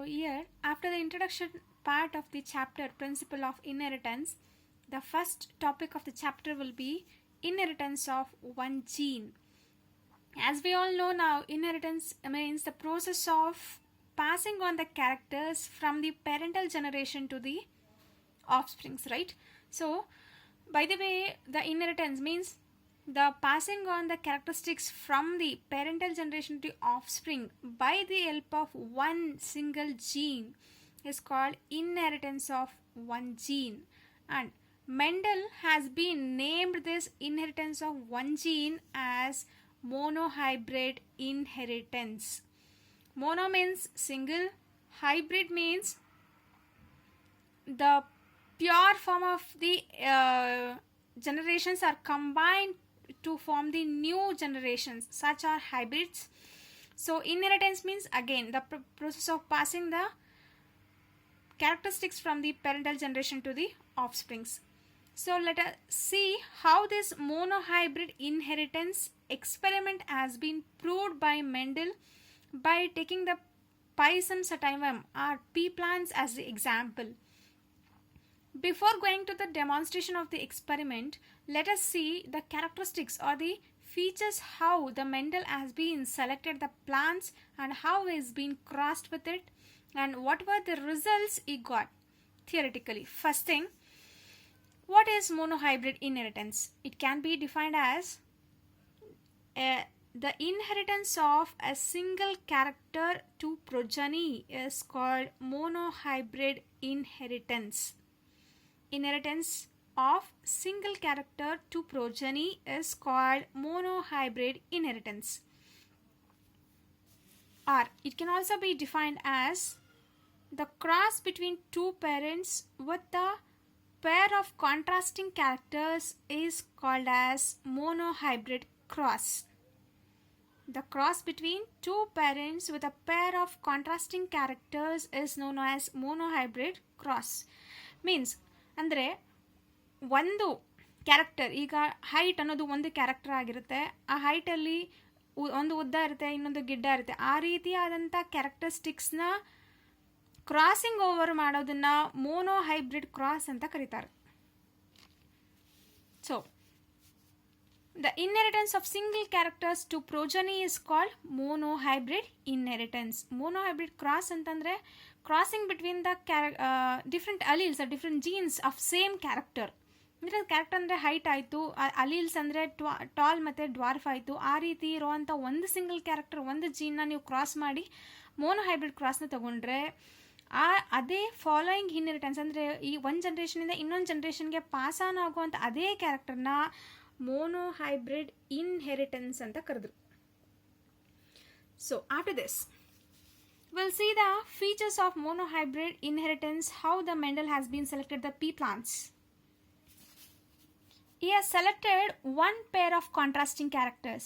here, after the introduction part of the chapter Principle of Inheritance, the first topic of the chapter will be inheritance of one gene. As we all know now, inheritance means the process of passing on the characters from the parental generation to the offsprings, right? So, by the way, the inheritance means the passing on the characteristics from the parental generation to offspring by the help of one single gene is called inheritance of one gene. And Mendel has been named this inheritance of one gene as monohybrid inheritance. Mono means single, hybrid means the pure form of the generations are combined to form the new generations, such are hybrids. So inheritance means again the process of passing the characteristics from the parental generation to the offsprings. So let us see how this monohybrid inheritance experiment has been proved by Mendel by taking the Pisum sativum or pea plants as the example. Before going to the demonstration of the experiment, let us see the characteristics or the features how the Mendel has been selected the plants and how he has been crossed with it and what were the results he got theoretically. First thing, what is monohybrid inheritance? It can be defined as the inheritance of a single character to progeny is called monohybrid inheritance. Inheritance of single character to progeny is called monohybrid inheritance. Or it can also be defined as the cross between two parents with the pair of contrasting characters is called as monohybrid cross. The cross between two parents with a pair of contrasting characters is known as monohybrid cross. Means ಅಂದರೆ ಒಂದು character, ಈಗ height ಅನ್ನೋದು ಒಂದು character ಆಗಿರುತ್ತೆ. ಆ ಹೈಟಲ್ಲಿ ಒಂದು ಉದ್ದ ಇರುತ್ತೆ, ಇನ್ನೊಂದು ಗಿಡ್ಡ ಇರುತ್ತೆ. ಆ ರೀತಿಯಾದಂಥ ಕ್ಯಾರೆಕ್ಟರಿಸ್ಟಿಕ್ಸ್ನ ಕ್ರಾಸಿಂಗ್ ಓವರ್ ಮಾಡೋದನ್ನ ಮೋನೋಹೈಬ್ರಿಡ್ ಕ್ರಾಸ್ ಅಂತ ಕರೀತಾರೆ. So the inheritance of single characters to progeny is called monohybrid inheritance. Monohybrid cross ಅಂತಂದ್ರೆ crossing between the different alleles or different genes of same character. ಅಂದರೆ ಕ್ಯಾರೆಕ್ಟರ್ ಅಂದರೆ ಹೈಟ್ ಆಯಿತು, alleles ಅಂದರೆ tall ಮತ್ತು dwarf ಆಯಿತು. ಆ ರೀತಿ ಇರುವಂಥ ಒಂದು ಸಿಂಗಲ್ ಕ್ಯಾರೆಕ್ಟರ್ ಒಂದು ಜೀನ್ನ ನೀವು ಕ್ರಾಸ್ ಮಾಡಿ ಮೋನೋಹೈಬ್ರಿಡ್ ಕ್ರಾಸ್ನ ತಗೊಂಡ್ರೆ ಅದೇ ಫಾಲೋಯಿಂಗ್ ಇನ್ಹೆರಿಟೆನ್ಸ್ ಅಂದರೆ ಈ ಒಂದು ಜನ್ರೇಷನಿಂದ ಇನ್ನೊಂದು ಜನ್ರೇಷನ್ಗೆ ಪಾಸ್ ಆನ್ ಆಗುವಂಥ ಅದೇ ಕ್ಯಾರೆಕ್ಟರ್ನ monohybrid inheritance anta karadru. So after this we'll see the features of monohybrid inheritance, how the Mendel has been selected the pea plants. He has selected one pair of contrasting characters.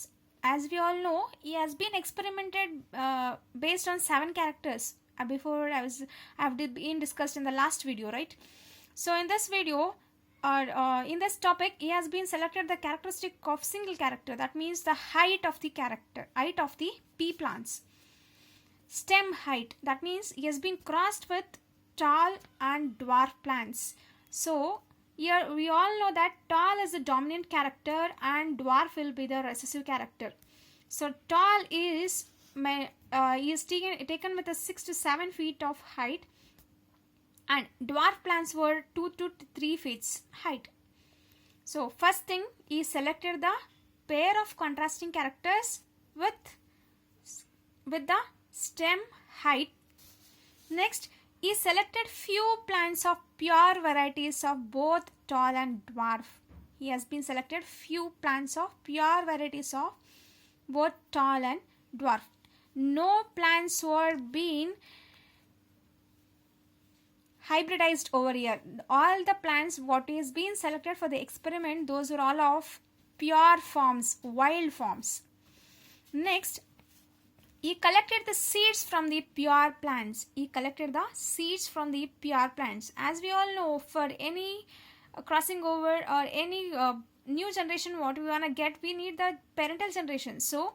As we all know, he has been experimented based on 7 characters. Before I have been discussed in the last video, right? So in this video in this topic, he has been selected the characteristic of single character. That means the height of the character, height of the pea plants. Stem height. That means he has been crossed with tall and dwarf plants. So here we all know that tall is the dominant character and dwarf will be the recessive character. So tall is taken with a 6 to 7 feet of height. And dwarf plants were 2 to 3 feet height. So first thing, he selected the pair of contrasting characters with the stem height. Next, he selected few plants of pure varieties of both tall and dwarf. He has been selected few plants of pure varieties of both tall and dwarf. No plants were being hybridized over here. All the plants what is being selected for the experiment, those are all of pure forms, wild forms. Next, he collected the seeds from the pure plants. As we all know, for any crossing over or any new generation what we want to get, we need the parental generation. So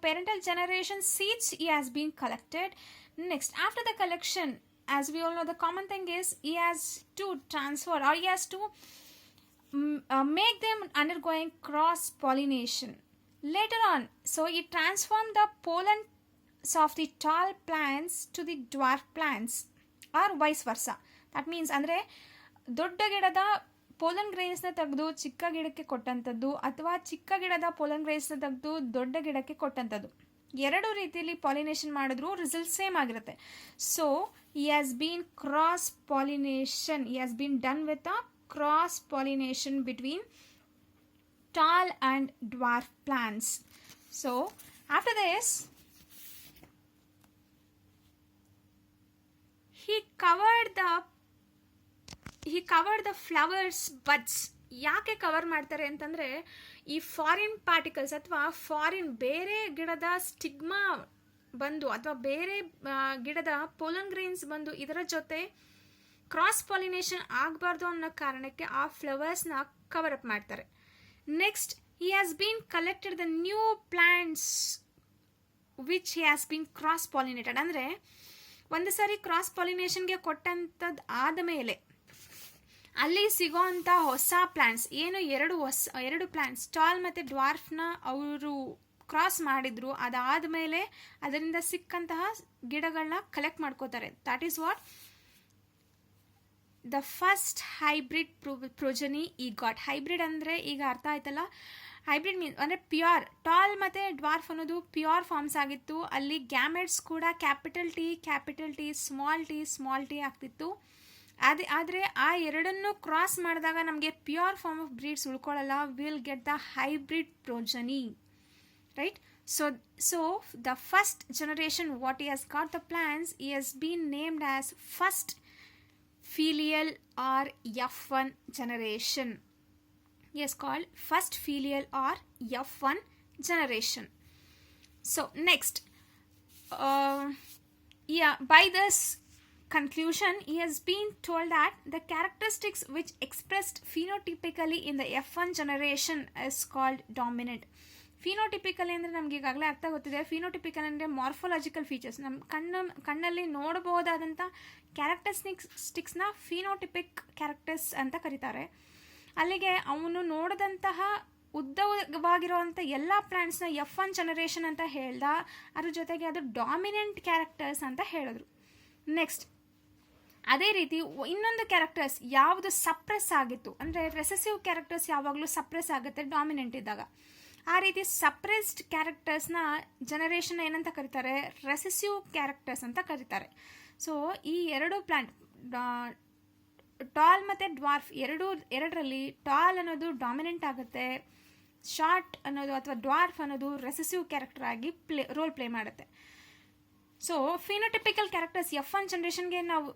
parental generation seeds he has been collected. Next, after the collection, as we all know, the common thing is he has to transfer, or he has to make them undergoing cross pollination. Later on, so he transformed the pollens of the tall plants to the dwarf plants, or vice versa. That means ಅಂದರೆ ದೊಡ್ಡ ಗಿಡದ pollen ಗ್ರೈನ್ಸ್ನ ತೆಗೆದು ಚಿಕ್ಕ ಗಿಡಕ್ಕೆ ಕೊಟ್ಟಂಥದ್ದು, ಅಥವಾ ಚಿಕ್ಕ ಗಿಡದ pollen ಗ್ರೈನ್ಸ್ನ ತೆಗೆದು ದೊಡ್ಡ ಗಿಡಕ್ಕೆ ಕೊಟ್ಟಂಥದ್ದು. ಎರಡು ರೀತಿಯಲ್ಲಿ ಪಾಲಿನೇಷನ್ ಮಾಡಿದ್ರು ರಿಸಲ್ಟ್ ಸೇಮ್ ಆಗಿರುತ್ತೆ. So he has been cross pollination, he has been done with a cross pollination between tall and dwarf plants. So after this, he covered the flowers buds. ಯಾಕೆ cover ಮಾಡ್ತಾರೆ ಅಂತಂದರೆ, ಈ foreign particles ಅಥವಾ foreign ಬೇರೆ ಗಿಡದ stigma ಬಂದು ಅಥವಾ ಬೇರೆ ಗಿಡದ ಪೋಲನ್ ಗ್ರೈನ್ಸ್ ಬಂದು ಇದರ ಜೊತೆ ಕ್ರಾಸ್ ಪಾಲಿನೇಷನ್ ಆಗಬಾರ್ದು ಅನ್ನೋ ಕಾರಣಕ್ಕೆ ಆ ಫ್ಲವರ್ಸ್ನ ಕವರ್ ಅಪ್ ಮಾಡ್ತಾರೆ. Next, he has been collected the new plants which he has been cross pollinated. ಅಂದರೆ ಒಂದು ಸಾರಿ ಕ್ರಾಸ್ ಪಾಲಿನೇಷನ್ಗೆ ಕೊಟ್ಟಂಥದ್ದು ಆದಮೇಲೆ ಅಲ್ಲಿ ಸಿಗೋವಂಥ ಹೊಸ ಪ್ಲ್ಯಾಂಟ್ಸ್ ಏನು ಎರಡು ಪ್ಲ್ಯಾಂಟ್ಸ್ ಟಾಲ್ ಮತ್ತು ಡ್ವಾರ್ಫ್ನ ಅವರು ಕ್ರಾಸ್ ಮಾಡಿದ್ರು, ಅದಾದಮೇಲೆ ಅದರಿಂದ ಸಿಕ್ಕಂತಹ ಗಿಡಗಳನ್ನ ಕಲೆಕ್ಟ್ ಮಾಡ್ಕೋತಾರೆ. That is what the first hybrid progeny we got. Hybrid ಅಂದರೆ ಈಗ ಅರ್ಥ ಆಯ್ತಲ್ಲ, ಹೈಬ್ರಿಡ್ ಮೀನ್ಸ್ ಅಂದರೆ ಪ್ಯೂರ್. ಟಾಲ್ ಮತ್ತು ಡ್ವಾರ್ಫ್ ಅನ್ನೋದು ಪ್ಯೂರ್ ಫಾರ್ಮ್ಸ್ ಆಗಿತ್ತು. ಅಲ್ಲಿ ಗ್ಯಾಮೆಟ್ಸ್ ಕೂಡ ಕ್ಯಾಪಿಟಲ್ ಟಿ ಸ್ಮಾಲ್ ಟಿ ಆಗ್ತಿತ್ತು. ಆದರೆ ಆ ಎರಡನ್ನು ಕ್ರಾಸ್ ಮಾಡಿದಾಗ ನಮಗೆ ಪ್ಯೂರ್ ಫಾರ್ಮ್ ಆಫ್ ಬ್ರೀಡ್ಸ್ ಉಳ್ಕೊಳ್ಳಲ್ಲ. Will get the hybrid progeny, right? So the first generation what he has got the plants, he has been named as first filial or F1 generation. He is called first filial or F1 generation. So next, by this conclusion, he has been told that the characteristics which expressed phenotypically in the F1 generation is called dominant. ಫಿನೋಟಿಪಿಕಲಿ ಅಂದರೆ ನಮ್ಗೆ ಈಗಾಗಲೇ ಅರ್ಥ ಗೊತ್ತಿದೆ. ಫಿನೋಟಿಪಿಕಲ್ ಅಂದರೆ ಮಾರ್ಫೋಲಾಜಿಕಲ್ features, ನಮ್ಮ ಕಣ್ಣಲ್ಲಿ ನೋಡಬಹುದಾದಂಥ ಕ್ಯಾರೆಕ್ಟರಿಸ್ಟಿಕ್ಸ್ನ phenotypic characters ಅಂತ ಕರೀತಾರೆ. ಅಲ್ಲಿಗೆ ಅವನು ನೋಡಿದಂತಹ ಉದ್ದವಾಗಿರುವಂಥ ಎಲ್ಲ ಪ್ಲ್ಯಾಂಟ್ಸ್ನ F1 ಜನರೇಷನ್ ಅಂತ ಹೇಳ್ದ. ಅದ್ರ ಜೊತೆಗೆ ಅದು ಡಾಮಿನೆಂಟ್ ಕ್ಯಾರೆಕ್ಟರ್ಸ್ ಅಂತ ಹೇಳಿದ್ರು. ನೆಕ್ಸ್ಟ್, ಅದೇ ರೀತಿ ಇನ್ನೊಂದು ಕ್ಯಾರೆಕ್ಟರ್ಸ್ ಯಾವುದು ಸಪ್ರೆಸ್ ಆಗಿತ್ತು ಅಂದರೆ ರೆಸೆಸಿವ್ ಕ್ಯಾರೆಕ್ಟರ್ಸ್ ಯಾವಾಗಲೂ ಸಪ್ರೆಸ್ ಆಗುತ್ತೆ ಡಾಮಿನೆಂಟ್ ಇದ್ದಾಗ. ಆ ರೀತಿ ಸಪ್ರೆಸ್ಡ್ ಕ್ಯಾರೆಕ್ಟರ್ಸ್ನ ಜನರೇಷನ್ ಏನಂತ ಕರೀತಾರೆ? ರೆಸೆಸಿವ್ ಕ್ಯಾರೆಕ್ಟರ್ಸ್ ಅಂತ ಕರೀತಾರೆ. ಸೊ ಈ ಎರಡು ಪ್ಲ್ಯಾಂಟ್ ಟಾಲ್ ಮತ್ತು ಡ್ವಾರ್ಫ್ ಎರಡರಲ್ಲಿ ಟಾಲ್ ಅನ್ನೋದು ಡಾಮಿನೆಂಟ್ ಆಗುತ್ತೆ, ಶಾರ್ಟ್ ಅನ್ನೋದು ಅಥವಾ ಡ್ವಾರ್ಫ್ ಅನ್ನೋದು ರೆಸೆಸಿವ್ ಕ್ಯಾರೆಕ್ಟರ್ ಆಗಿ ರೋಲ್ ಪ್ಲೇ ಮಾಡುತ್ತೆ. ಸೊ ಫಿನೋಟಿಪಿಕಲ್ ಕ್ಯಾರೆಕ್ಟರ್ಸ್ F1 ಜನರೇಷನ್ಗೆ ನಾವು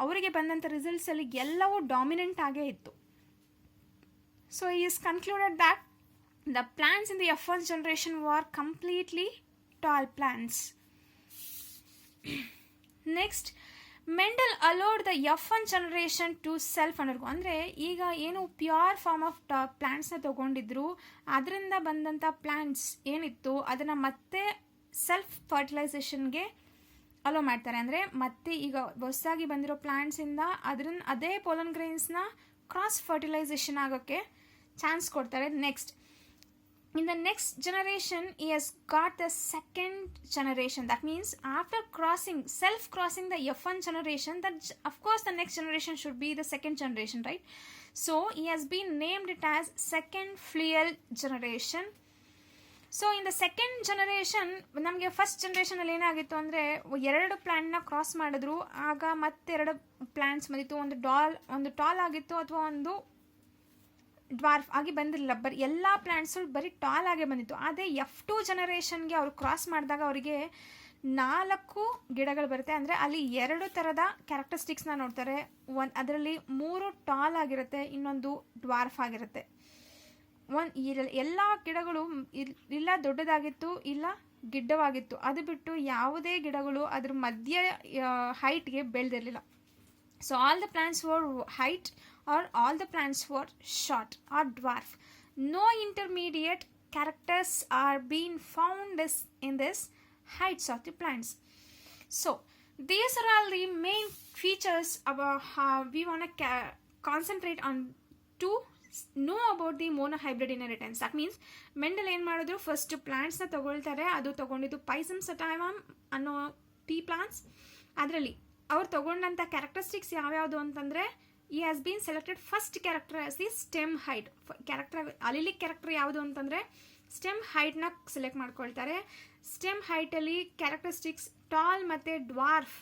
ಅವರಿಗೆ ಬಂದಂಥ ರಿಸಲ್ಟ್ಸಲ್ಲಿ ಎಲ್ಲವೂ ಡಾಮಿನೆಂಟ್ ಆಗೇ ಇತ್ತು. So is concluded that the plants in the F1 generation were completely tall plants. Next, Mendel allowed the F1 generation to self undergo. ಅಂದರೆ ಈಗ ಏನು ಪ್ಯೂರ್ ಫಾರ್ಮ್ ಆಫ್ ಪ್ಲ್ಯಾಂಟ್ಸ್ನ ತೊಗೊಂಡಿದ್ರು, ಅದರಿಂದ ಬಂದಂಥ ಪ್ಲ್ಯಾಂಟ್ಸ್ ಏನಿತ್ತು ಅದನ್ನು ಮತ್ತೆ ಸೆಲ್ಫ್ ಫರ್ಟಿಲೈಸೇಷನ್ಗೆ ಅಲೋ ಮಾಡ್ತಾರೆ. ಅಂದರೆ ಮತ್ತೆ ಈಗ ಹೊಸದಾಗಿ ಬಂದಿರೋ ಪ್ಲ್ಯಾಂಟ್ಸಿಂದ ಅದೇ ಪೋಲನ್ ಗ್ರೈನ್ಸ್ನ ಕ್ರಾಸ್ ಫರ್ಟಿಲೈಸೇಷನ್ ಆಗೋಕ್ಕೆ ಚಾನ್ಸ್ ಕೊಡ್ತಾರೆ. Next, in the next generation he has got the second generation. That means after self-crossing the F1 generation, that of course the next generation should be the second generation, right? So he has been named it as second filial generation. So in the second generation ನಮಗೆ first ಜನರೇಷನಲ್ಲಿ ಏನಾಗಿತ್ತು ಅಂದರೆ ಎರಡು ಪ್ಲ್ಯಾಂಟ್ನ cross ಮಾಡಿದ್ರು, ಆಗ ಮತ್ತೆರಡು plants ಬಂದಿತ್ತು. ಒಂದು tall ಆಗಿತ್ತು ಅಥವಾ ಒಂದು ಡ್ವಾರ್ಫ್ ಆಗಿ ಬಂದಿರಲಿಲ್ಲ. ಎಲ್ಲ ಪ್ಲ್ಯಾಂಟ್ಸು ಬರೀ ಟಾಲ್ ಆಗೇ ಬಂದಿತ್ತು. ಅದೇ F2 ಜನರೇಷನ್ಗೆ ಅವರು ಕ್ರಾಸ್ ಮಾಡಿದಾಗ ಅವರಿಗೆ 4 ಗಿಡಗಳು ಬರುತ್ತೆ. ಅಂದರೆ ಅಲ್ಲಿ 2 ಥರದ ಕ್ಯಾರೆಕ್ಟರಿಸ್ಟಿಕ್ಸ್ನ ನೋಡ್ತಾರೆ. ಅದರಲ್ಲಿ 3 ಟಾಲ್ ಆಗಿರುತ್ತೆ, ಇನ್ನೊಂದು ಡ್ವಾರ್ಫ್ ಆಗಿರುತ್ತೆ. ಎಲ್ಲ ಗಿಡಗಳು ಇಲ್ಲ ದೊಡ್ಡದಾಗಿತ್ತು ಇಲ್ಲ ಗಿಡ್ಡವಾಗಿತ್ತು. ಅದು ಬಿಟ್ಟು ಯಾವುದೇ ಗಿಡಗಳು ಅದ್ರ ಮಧ್ಯ ಹೈಟ್ಗೆ ಬೆಳೆದಿರಲಿಲ್ಲ. So all the plants were height or all the plants were short or dwarf. No intermediate characters are being found in this heights of the plants. So These are all the main features about how we want to concentrate on to know about the monohybrid inheritance. That means Mendel ಏನು ಮಾಡಿದ್ರು, first ಪ್ಲಾಂಟ್ಸ್ನ ತಗೊಳ್ತಾರೆ. ಅದು ತಗೊಂಡಿದ್ದು ಪೈಸಮ್ ಸಟೈಮಮ್ ಅನ್ನೋ tea plants. ಅದರಲ್ಲಿ ಅವ್ರು ತಗೊಂಡಂಥ characteristics ಯಾವ್ಯಾವುದು ಅಂತಂದರೆ, ಈ has been selected first character as the stem height. Character allelic character ಯಾವುದು ಅಂತಂದರೆ ಸ್ಟೆಮ್ ಹೈಟ್ನ ಸೆಲೆಕ್ಟ್ ಮಾಡ್ಕೊಳ್ತಾರೆ. ಸ್ಟೆಮ್ ಹೈಟಲ್ಲಿ ಕ್ಯಾರೆಕ್ಟರಿಸ್ಟಿಕ್ಸ್ ಟಾಲ್ ಮತ್ತು ಡ್ವಾರ್ಫ್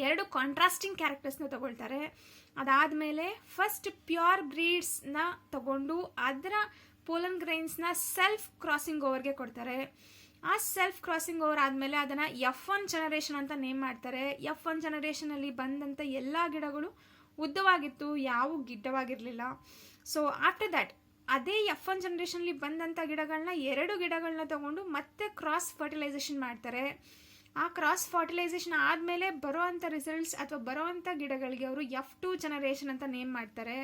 ಎರಡು ಕಾಂಟ್ರಾಸ್ಟಿಂಗ್ ಕ್ಯಾರೆಕ್ಟರ್ಸ್ನ ತಗೊಳ್ತಾರೆ. ಅದಾದಮೇಲೆ ಫಸ್ಟ್ ಪ್ಯೂರ್ ಬ್ರೀಡ್ಸ್ನ ತಗೊಂಡು ಅದರ ಪೋಲನ್ ಗ್ರೈನ್ಸ್ನ ಸೆಲ್ಫ್ ಕ್ರಾಸಿಂಗ್ ಓವರ್ಗೆ ಕೊಡ್ತಾರೆ. ಆ ಸೆಲ್ಫ್ ಕ್ರಾಸಿಂಗ್ ಓವರ್ ಆದಮೇಲೆ ಅದನ್ನು F1 ಜನರೇಷನ್ ಅಂತ ನೇಮ್ ಮಾಡ್ತಾರೆ. F1 ಜನರೇಷನಲ್ಲಿ ಬಂದಂಥ ಎಲ್ಲ ಗಿಡಗಳು ಉದ್ದವಾಗಿತ್ತು, ಯಾವ ಗಿಡ್ಡವಾಗಿರಲಿಲ್ಲ. ಸೊ ಆಫ್ಟರ್ ದ್ಯಾಟ್ ಅದೇ F1 ಜನರೇಷನಲ್ಲಿ ಬಂದಂಥ ಗಿಡಗಳನ್ನ 2 ಗಿಡಗಳನ್ನ ತಗೊಂಡು ಮತ್ತೆ ಕ್ರಾಸ್ ಫರ್ಟಿಲೈಸೇಷನ್ ಮಾಡ್ತಾರೆ. ಆ ಕ್ರಾಸ್ ಫರ್ಟಿಲೈಸೇಷನ್ ಆದಮೇಲೆ ಬರೋವಂಥ ರಿಸಲ್ಟ್ಸ್ ಅಥವಾ ಬರೋವಂಥ ಗಿಡಗಳಿಗೆ ಅವರು F2 ಜನರೇಷನ್ ಅಂತ ನೇಮ್ ಮಾಡ್ತಾರೆ.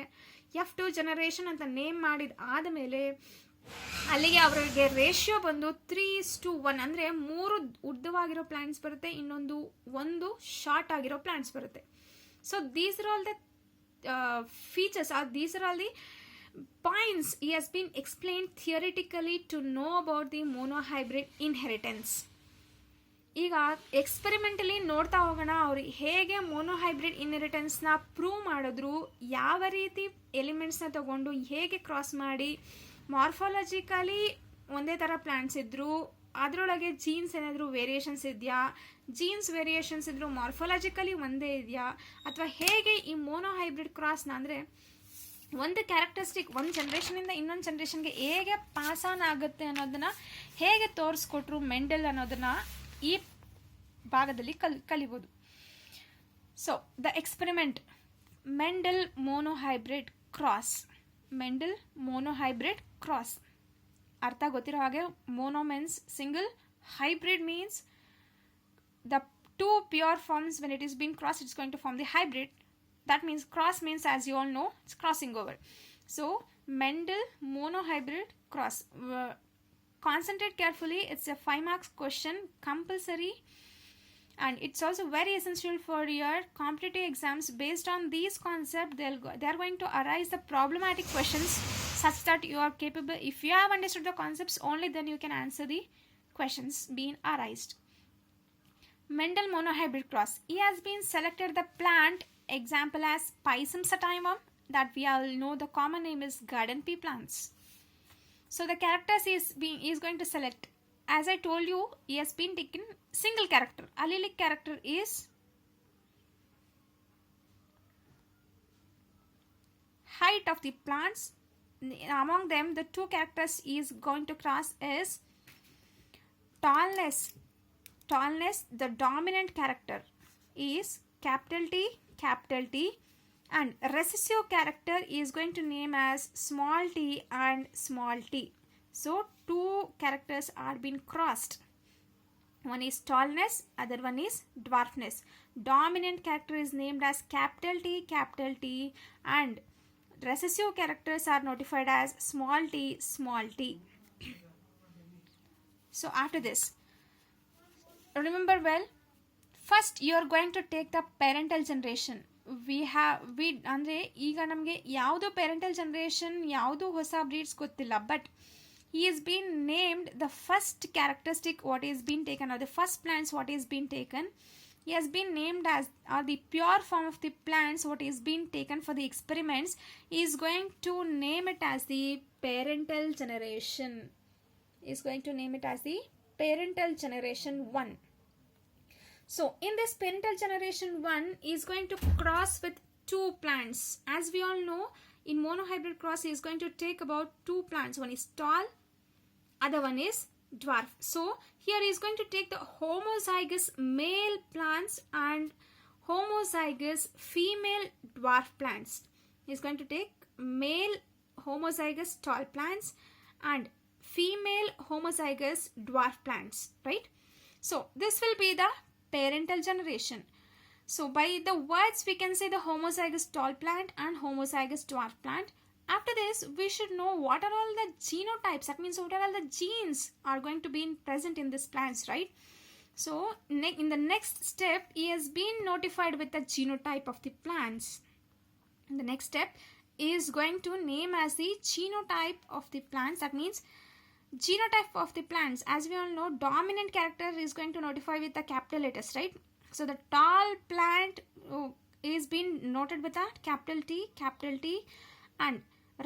F2 ಜನರೇಷನ್ ಅಂತ ನೇಮ್ ಮಾಡಿದ ಆದಮೇಲೆ ಅಲ್ಲಿಗೆ ಅವರಿಗೆ ರೇಷಿಯೋ ಬಂದು 3:1, ಅಂದರೆ 3 ಉದ್ದವಾಗಿರೋ ಪ್ಲಾಂಟ್ಸ್ ಬರುತ್ತೆ, ಒಂದು ಶಾರ್ಟ್ ಆಗಿರೋ ಪ್ಲಾಂಟ್ಸ್ ಬರುತ್ತೆ. So these are all the features, or these are all the points he has been explained theoretically to know about the monohybrid inheritance. ಈಗ ಎಕ್ಸ್ಪೆರಿಮೆಂಟಲಿ ನೋಡ್ತಾ ಹೋಗೋಣ ಅವರು ಹೇಗೆ ಮೋನೋಹೈಬ್ರಿಡ್ ಇನ್ಹೆರಿಟೆನ್ಸ್ನ ಪ್ರೂವ್ ಮಾಡಿದ್ರು, ಯಾವ ರೀತಿ ಎಲಿಮೆಂಟ್ಸ್ನ ತಗೊಂಡು ಹೇಗೆ ಕ್ರಾಸ್ ಮಾಡಿ, ಮಾರ್ಫಾಲಜಿಕಲಿ ಒಂದೇ ಥರ ಪ್ಲಾಂಟ್ಸ್ ಇದ್ದರು, ಅದರೊಳಗೆ ಜೀನ್ಸ್ ಏನಾದರೂ ವೇರಿಯೇಷನ್ಸ್ ಇದೆಯಾ, ಜೀನ್ಸ್ ವೇರಿಯೇಷನ್ಸ್ ಇದ್ದರೂ ಮಾರ್ಫಾಲಜಿಕಲಿ ಒಂದೇ ಇದೆಯಾ, ಅಥವಾ ಹೇಗೆ ಈ ಮೋನೋಹೈಬ್ರಿಡ್ ಕ್ರಾಸ್ನ ಅಂದರೆ ಒಂದು ಕ್ಯಾರೆಕ್ಟರಿಸ್ಟಿಕ್ ಒಂದು ಜನ್ರೇಷನಿಂದ ಇನ್ನೊಂದು ಜನ್ರೇಷನ್ಗೆ ಹೇಗೆ ಪಾಸ್ ಆನ್ ಆಗುತ್ತೆ ಅನ್ನೋದನ್ನು ಹೇಗೆ ತೋರಿಸ್ಕೊಟ್ರು ಮೆಂಡೆಲ್ ಅನ್ನೋದನ್ನು ಈ ಭಾಗದಲ್ಲಿ ಕಲಿಬೋದು. So the experiment Mendel monohybrid cross. Mendel monohybrid cross ಅರ್ಥ ಗೊತ್ತಿರೋ ಹಾಗೆ, mono means single, hybrid means the two pure forms when it is being crossed it's going to form the hybrid. That means cross means, as you all know, it's crossing over. So Mendel monohybrid cross. Concentrate carefully, it's a 5 marks question, compulsory, and it's also very essential for your competitive exams. Based on these concepts they are going to arise the problematic questions such that you are capable, if you have understood the concepts only then you can answer the questions being arised. Mendel monohybrid cross, he has been selected the plant example as Pisum sativum, that we all know the common name is garden pea plants. So the characters he is going to select, as I told you, he has been taken single character. Allelic character is height of the plants. Among them the two characters he is going to cross is tallness. The dominant character is capital T, and recessive character is going to name as small t and small t. So two characters are being crossed. One is tallness, other one is dwarfness. Dominant character is named as capital T, and recessive characters are notified as small t. So after this, remember well, first you are going to take the parental generation. we ಅಂದರೆ ಈಗ ನಮಗೆ ಯಾವುದು parental generation, ಯಾವುದು ಹೊಸ breeds ಗೊತ್ತಿಲ್ಲ, but he is been named the first characteristic what is been taken, or the first plants what is been taken, he has been named as, or the pure form of the plants what is been taken for the experiments, he is going to name it as the parental generation. He is going to name it as the parental generation 1. So in this parental generation 1 is going to cross with two plants. As we all know, in monohybrid cross he is going to take about two plants. One is tall, other one is dwarf. So here he is going to take the homozygous male plants and homozygous female dwarf plants. He is going to take male homozygous tall plants and female homozygous dwarf plants, right? So this will be the parental generation. So by the words we can say the homozygous tall plant and homozygous dwarf plant. After this we should know what are all the genotypes, that means what are all the genes are going to be present in this plants, right? So in the next step, he has been notified with the genotype of the plants. The next step is going to name as the genotype of the plants. That means genotype of the plants. As we all know, dominant character is going to notify with the capital letters, right? So the tall plant is being noted with a capital T, and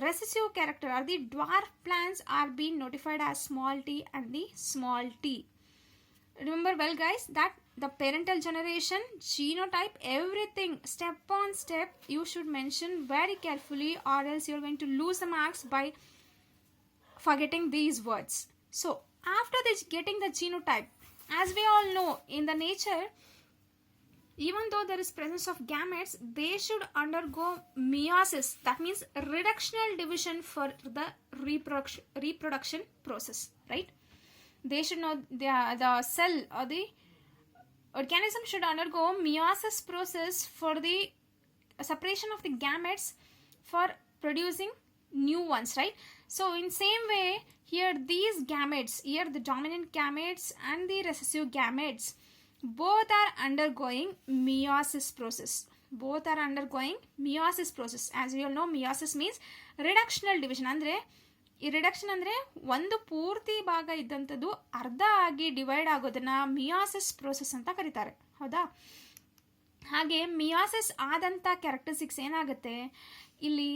recessive character or the dwarf plants are being notified as small t and the small t. Remember well guys that the parental generation, genotype, everything step on step you should mention very carefully, or else you're going to lose the marks by forgetting these words. So after this, getting the genotype, as we all know in the nature, even though there is presence of gametes, they should undergo meiosis. That means reductional division for the reproduction process, right? They should know the cell or the organism should undergo meiosis process for the separation of the gametes for producing new ones, right? So in same way here, these gametes, here the dominant gametes and the recessive gametes, both are undergoing meiosis process. Both are undergoing meiosis process. As we all know, meiosis means reductional division. ಅಂದರೆ ಈ reduction ಅಂದರೆ ಒಂದು ಪೂರ್ತಿ ಭಾಗ ಇದ್ದಂಥದ್ದು ಅರ್ಧ ಆಗಿ divide ಆಗೋದನ್ನ ಮಿಯಾಸಿಸ್ process ಅಂತ ಕರೀತಾರೆ, ಹೌದಾ? ಹಾಗೆ ಮಿಯಾಸಿಸ್ ಆದಂಥ ಕ್ಯಾರೆಕ್ಟರಿಸ್ಟಿಕ್ಸ್ ಏನಾಗುತ್ತೆ, ಇಲ್ಲಿ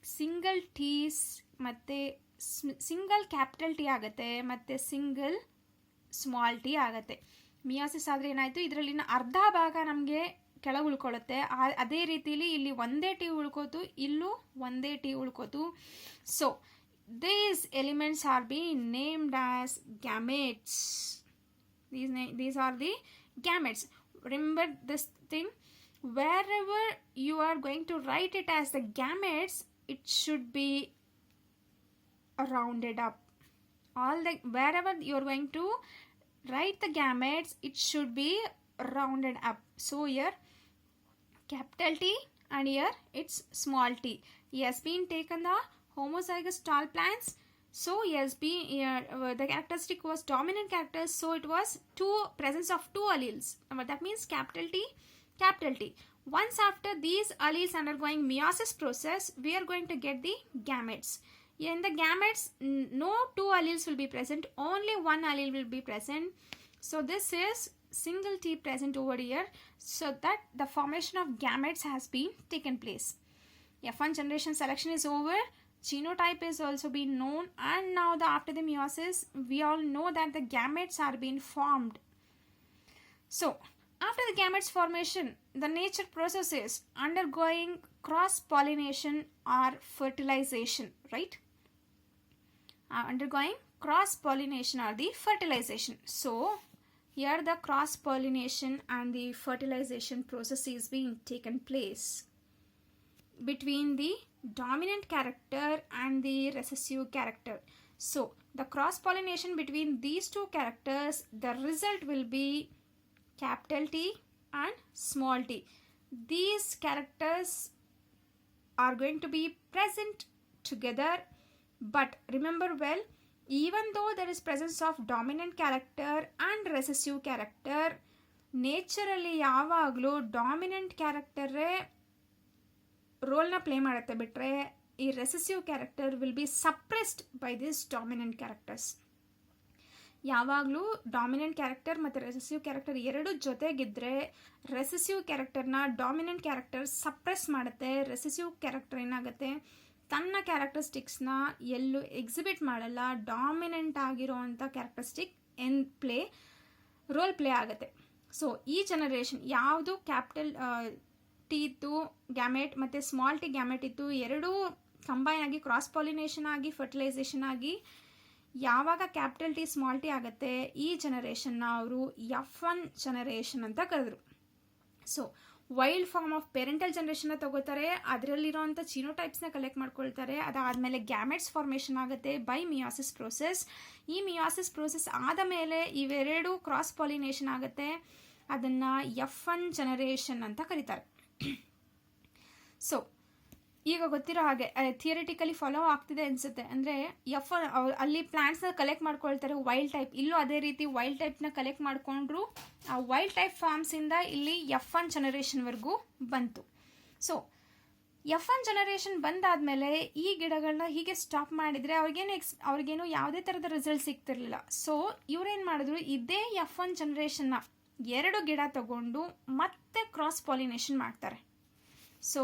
ಸಿಂಗಲ್ ಟೀಸ್ ಮತ್ತು ಸಿಂಗಲ್ ಕ್ಯಾಪಿಟಲ್ ಟಿ ಆಗುತ್ತೆ ಮತ್ತು ಸಿಂಗಲ್ ಸ್ಮಾಲ್ ಟಿ ಆಗುತ್ತೆ. ಮಿಯಾಸಿಸ್ ಆದರೆ ಏನಾಯಿತು, ಇದರಲ್ಲಿನ ಅರ್ಧ ಭಾಗ ನಮಗೆ ಕೆಳಗೆ ಉಳ್ಕೊಳ್ಳುತ್ತೆ. ಅದೇ ರೀತಿಲಿ ಇಲ್ಲಿ ಒಂದೇ ಟಿ ಉಳ್ಕೋತು, ಇಲ್ಲೂ ಒಂದೇ ಟಿ ಉಳ್ಕೋತು. So these elements are being named as gametes. These are the gametes. Remember this thing, wherever you are going to write it as the gametes, it should be rounded up. Wherever you are going to write the gametes, it should be rounded up. So here capital T and here it's small t. He has been taken the homozygous tall plants. So yes, the characteristic was dominant characters. So it was presence of two alleles. That means capital T, capital T. Once after these alleles undergoing meiosis process, we are going to get the gametes. In the gametes, no two alleles will be present. Only one allele will be present. So this is single T present over here. So that the formation of gametes has been taken place. F1 generation selection is over. Genotype is also been known, and now after the meiosis, we all know that the gametes are being formed. So after the gametes formation, the nature process is undergoing cross pollination or fertilization, right? Undergoing cross pollination or the fertilization. So here the cross pollination and the fertilization process is being taken place between the dominant character and the recessive character. So the cross pollination between these two characters, the result will be capital T and small t. These characters are going to be present together, but remember well, even though there is presence of dominant character and recessive character, ನೇಚರಲ್ಲಿ ಯಾವಾಗಲೂ dominant ಕ್ಯಾರೆಕ್ಟರೇ ರೋಲ್ನ play ಮಾಡುತ್ತೆ, ಬಿಟ್ಟರೆ ಈ recessive character will be suppressed by this dominant characters. ಯಾವಾಗಲೂ dominant character ಮತ್ತು recessive character ಎರಡು ಜೊತೆಗಿದ್ದರೆ recessive ಕ್ಯಾರೆಕ್ಟರ್ನ dominant character suppress ಮಾಡುತ್ತೆ. Recessive character ಏನಾಗುತ್ತೆ, ತನ್ನ ಕ್ಯಾರೆಕ್ಟರಿಸ್ಟಿಕ್ಸ್ನ ಎಲ್ಲೂ ಎಕ್ಸಿಬಿಟ್ ಮಾಡಲ್ಲ. ಡಾಮಿನೆಂಟ್ ಆಗಿರೋವಂಥ ಕ್ಯಾರೆಕ್ಟರಿಸ್ಟಿಕ್ ರೋಲ್ ಪ್ಲೇ ಆಗುತ್ತೆ. ಸೊ ಈ ಜನರೇಷನ್ ಯಾವುದು ಕ್ಯಾಪಿಟಲ್ ಟಿ ಇತ್ತು ಗ್ಯಾಮೆಟ್ ಮತ್ತು ಸ್ಮಾಲ್ ಟಿ ಗ್ಯಾಮೆಟ್ ಇತ್ತು, ಎರಡೂ ಕಂಬೈನ್ ಆಗಿ ಕ್ರಾಸ್ ಪಾಲಿನೇಷನ್ ಆಗಿ ಫರ್ಟಿಲೈಸೇಷನ್ ಆಗಿ ಯಾವಾಗ ಕ್ಯಾಪಿಟಲ್ ಟಿ ಸ್ಮಾಲ್ ಟಿ ಆಗುತ್ತೆ, ಈ ಜನರೇಷನ್ನ ಅವರು F1 ಜನರೇಷನ್ ಅಂತ ಕರೆದ್ರು. So wild form of parental ಜನರೇಷನ್ನ ತಗೋತಾರೆ, ಅದರಲ್ಲಿರೋಂಥ ಚಿನೋಟೈಪ್ಸ್ನ ಕಲೆಕ್ಟ್ ಮಾಡ್ಕೊಳ್ತಾರೆ. ಅದಾದಮೇಲೆ ಗ್ಯಾಮೆಟ್ಸ್ ಫಾರ್ಮೇಷನ್ ಆಗುತ್ತೆ ಬೈ ಮಿಯಾಸಿಸ್ ಪ್ರೋಸೆಸ್. ಈ ಮಿಯಾಸಿಸ್ ಪ್ರೋಸೆಸ್ ಆದ ಮೇಲೆ ಇವೆರಡು ಕ್ರಾಸ್ ಪಾಲಿನೇಷನ್ ಆಗುತ್ತೆ, ಅದನ್ನು F1 ಜನರೇಷನ್ ಅಂತ ಕರೀತಾರೆ. ಸೊ ಈಗ ಗೊತ್ತಿರೋ ಹಾಗೆ ಥಿಯರಿಟಿಕಲಿ ಫಾಲೋ ಆಗ್ತಿದೆ ಅನಿಸುತ್ತೆ. ಅಂದರೆ ಅಲ್ಲಿ ಪ್ಲಾಂಟ್ಸ್ನ ಕಲೆಕ್ಟ್ ಮಾಡ್ಕೊಳ್ತಾರೆ ವೈಲ್ಡ್ ಟೈಪ್. ಇಲ್ಲೂ ಅದೇ ರೀತಿ ವೈಲ್ಡ್ ಟೈಪ್ನ ಕಲೆಕ್ಟ್ ಮಾಡಿಕೊಂಡ್ರು. ಆ ವೈಲ್ಡ್ ಟೈಪ್ ಫಾರ್ಮ್ಸಿಂದ ಇಲ್ಲಿ F1 ಜನರೇಷನ್ವರೆಗೂ ಬಂತು. ಸೊ F1 ಜನರೇಷನ್ ಬಂದಾದಮೇಲೆ ಈ ಗಿಡಗಳನ್ನ ಹೀಗೆ ಸ್ಟಾಪ್ ಮಾಡಿದರೆ ಅವ್ರಿಗೇನು ಯಾವುದೇ ಥರದ ರಿಸಲ್ಟ್ ಸಿಗ್ತಿರ್ಲಿಲ್ಲ. ಸೊ ಇವರೇನು ಮಾಡಿದ್ರು, ಇದೇ F1 ಜನರೇಷನ್ನ 2 ಗಿಡ ತಗೊಂಡು ಮತ್ತೆ ಕ್ರಾಸ್ ಪಾಲಿನೇಷನ್ ಮಾಡ್ತಾರೆ. ಸೊ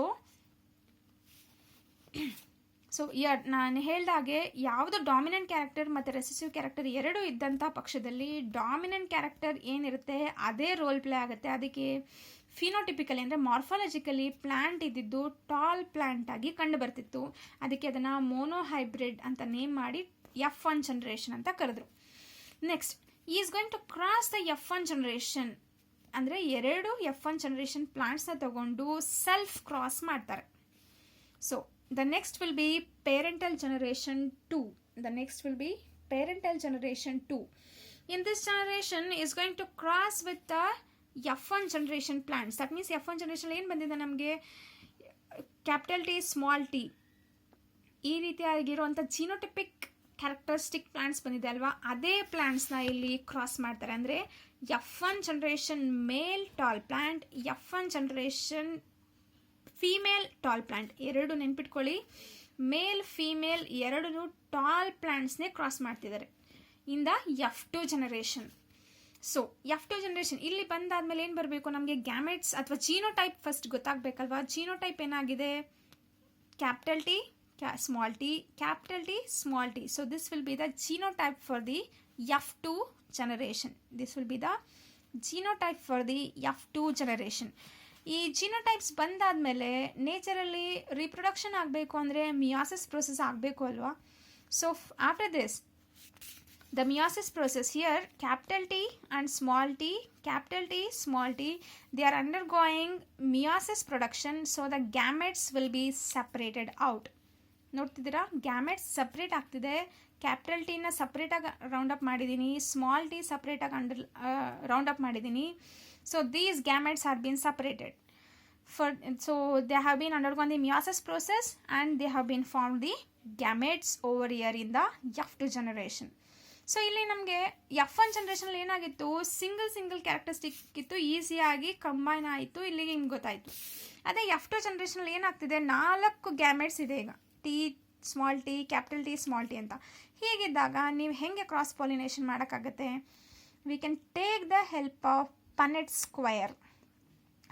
ನಾನು ಹೇಳ್ದಾಗೆ ಯಾವುದು ಡಾಮಿನೆಂಟ್ ಕ್ಯಾರೆಕ್ಟರ್ ಮತ್ತು ರೆಸೆಸಿವ್ ಕ್ಯಾರೆಕ್ಟರ್ ಎರಡೂ ಇದ್ದಂಥ ಪಕ್ಷದಲ್ಲಿ ಡಾಮಿನೆಂಟ್ ಕ್ಯಾರೆಕ್ಟರ್ ಏನಿರುತ್ತೆ ಅದೇ ರೋಲ್ ಪ್ಲೇ ಆಗುತ್ತೆ. ಅದಕ್ಕೆ ಫಿನೋಟಿಪಿಕಲಿ ಅಂದರೆ ಮಾರ್ಫಾಲಜಿಕಲಿ ಪ್ಲ್ಯಾಂಟ್ ಇದ್ದಿದ್ದು ಟಾಲ್ ಪ್ಲ್ಯಾಂಟ್ ಆಗಿ ಕಂಡು ಬರ್ತಿತ್ತು. ಅದಕ್ಕೆ ಅದನ್ನು ಮೋನೋಹೈಬ್ರಿಡ್ ಅಂತ ನೇಮ್ ಮಾಡಿ F1 ಜನರೇಷನ್ ಅಂತ ಕರೆದ್ರು. Next is going to cross the F1 generation ಅಂದರೆ 2 F1 ಜನರೇಷನ್ ಪ್ಲಾಂಟ್ಸ್ನ ತಗೊಂಡು ಸೆಲ್ಫ್ ಕ್ರಾಸ್ ಮಾಡ್ತಾರೆ. So the next will be parental generation 2. The next will be parental generation 2. In this generation is going to cross with the F1 generation plants. That means F1 generation ಏನು ಬಂದಿದೆ ನಮಗೆ capital T small T ಈ ರೀತಿಯಾಗಿರುವಂಥ genotypic characteristic plants ಬಂದಿದೆ ಅಲ್ವಾ, ಅದೇ ಪ್ಲಾಂಟ್ಸ್ನ ಇಲ್ಲಿ cross ಮಾಡ್ತಾರೆ. ಅಂದರೆ F1 generation male tall plant, F1 generation female tall plant ಎರಡು ನೆನ್ಪಿಟ್ಕೊಳ್ಳಿ. ಮೇಲ್ ಫೀಮೇಲ್ ಎರಡೂ ಟಾಲ್ ಪ್ಲಾಂಟ್ಸ್ನೇ ಕ್ರಾಸ್ ಮಾಡ್ತಿದ್ದಾರೆ in the F2 generation. So F2 generation ಇಲ್ಲಿ ಬಂದಾದ್ಮೇಲೆ ಏನು ಬರಬೇಕು, ನಮಗೆ ಗ್ಯಾಮೆಟ್ಸ್ ಅಥವಾ ಜೀನೋಟೈಪ್ ಫಸ್ಟ್ ಗೊತ್ತಾಗಬೇಕಲ್ವಾ. ಜೀನೋಟೈಪ್ ಏನಾಗಿದೆ, capital T small T, capital T small T. So this will be the genotype for the F2 generation. This will be the genotype for the F2 generation. ಈ ಜಿನೋಟೈಪ್ಸ್ ಬಂದಾದಮೇಲೆ ನೇಚರಲ್ಲಿ reproduction ಆಗಬೇಕು ಅಂದರೆ ಮಿಯಾಸಿಸ್ process ಆಗಬೇಕು ಅಲ್ವಾ. So after this the meiosis process here capital T and small T, capital T small T, they are undergoing meiosis production. So the gametes will be separated out. ನೋಡ್ತಿದ್ದೀರಾ, gametes separate ಆಗ್ತಿದೆ. Capital ಟಿನ ಸಪ್ರೇಟಾಗಿ round up ಮಾಡಿದ್ದೀನಿ, small T ಸಪ್ರೇಟಾಗಿ round up ಮಾಡಿದ್ದೀನಿ. So these gametes have been separated. So they have been undergone the meiosis process and they have been formed the gametes over here in the F2 generation. So ಇಲ್ಲಿ ನಮಗೆ F1 ಜನರೇಷನಲ್ಲಿ ಏನಾಗಿತ್ತು, single characteristic ಇತ್ತು, ಈಸಿಯಾಗಿ combine ಆಯಿತು, ಇಲ್ಲಿಗೆ ನಿಮ್ಗೆ ಗೊತ್ತಾಯಿತು. ಅದೇ F2 ಜನರೇಷನಲ್ಲಿ ಏನಾಗ್ತಿದೆ, 4 ಗ್ಯಾಮೆಟ್ಸ್ ಇದೆ ಈಗ, T small T, capital T small T ಅಂತ. ಹೀಗಿದ್ದಾಗ ನೀವು ಹೆಂಗೆ ಕ್ರಾಸ್ ಪಾಲಿನೇಷನ್ ಮಾಡೋಕ್ಕಾಗತ್ತೆ, we can take the help of Punnett square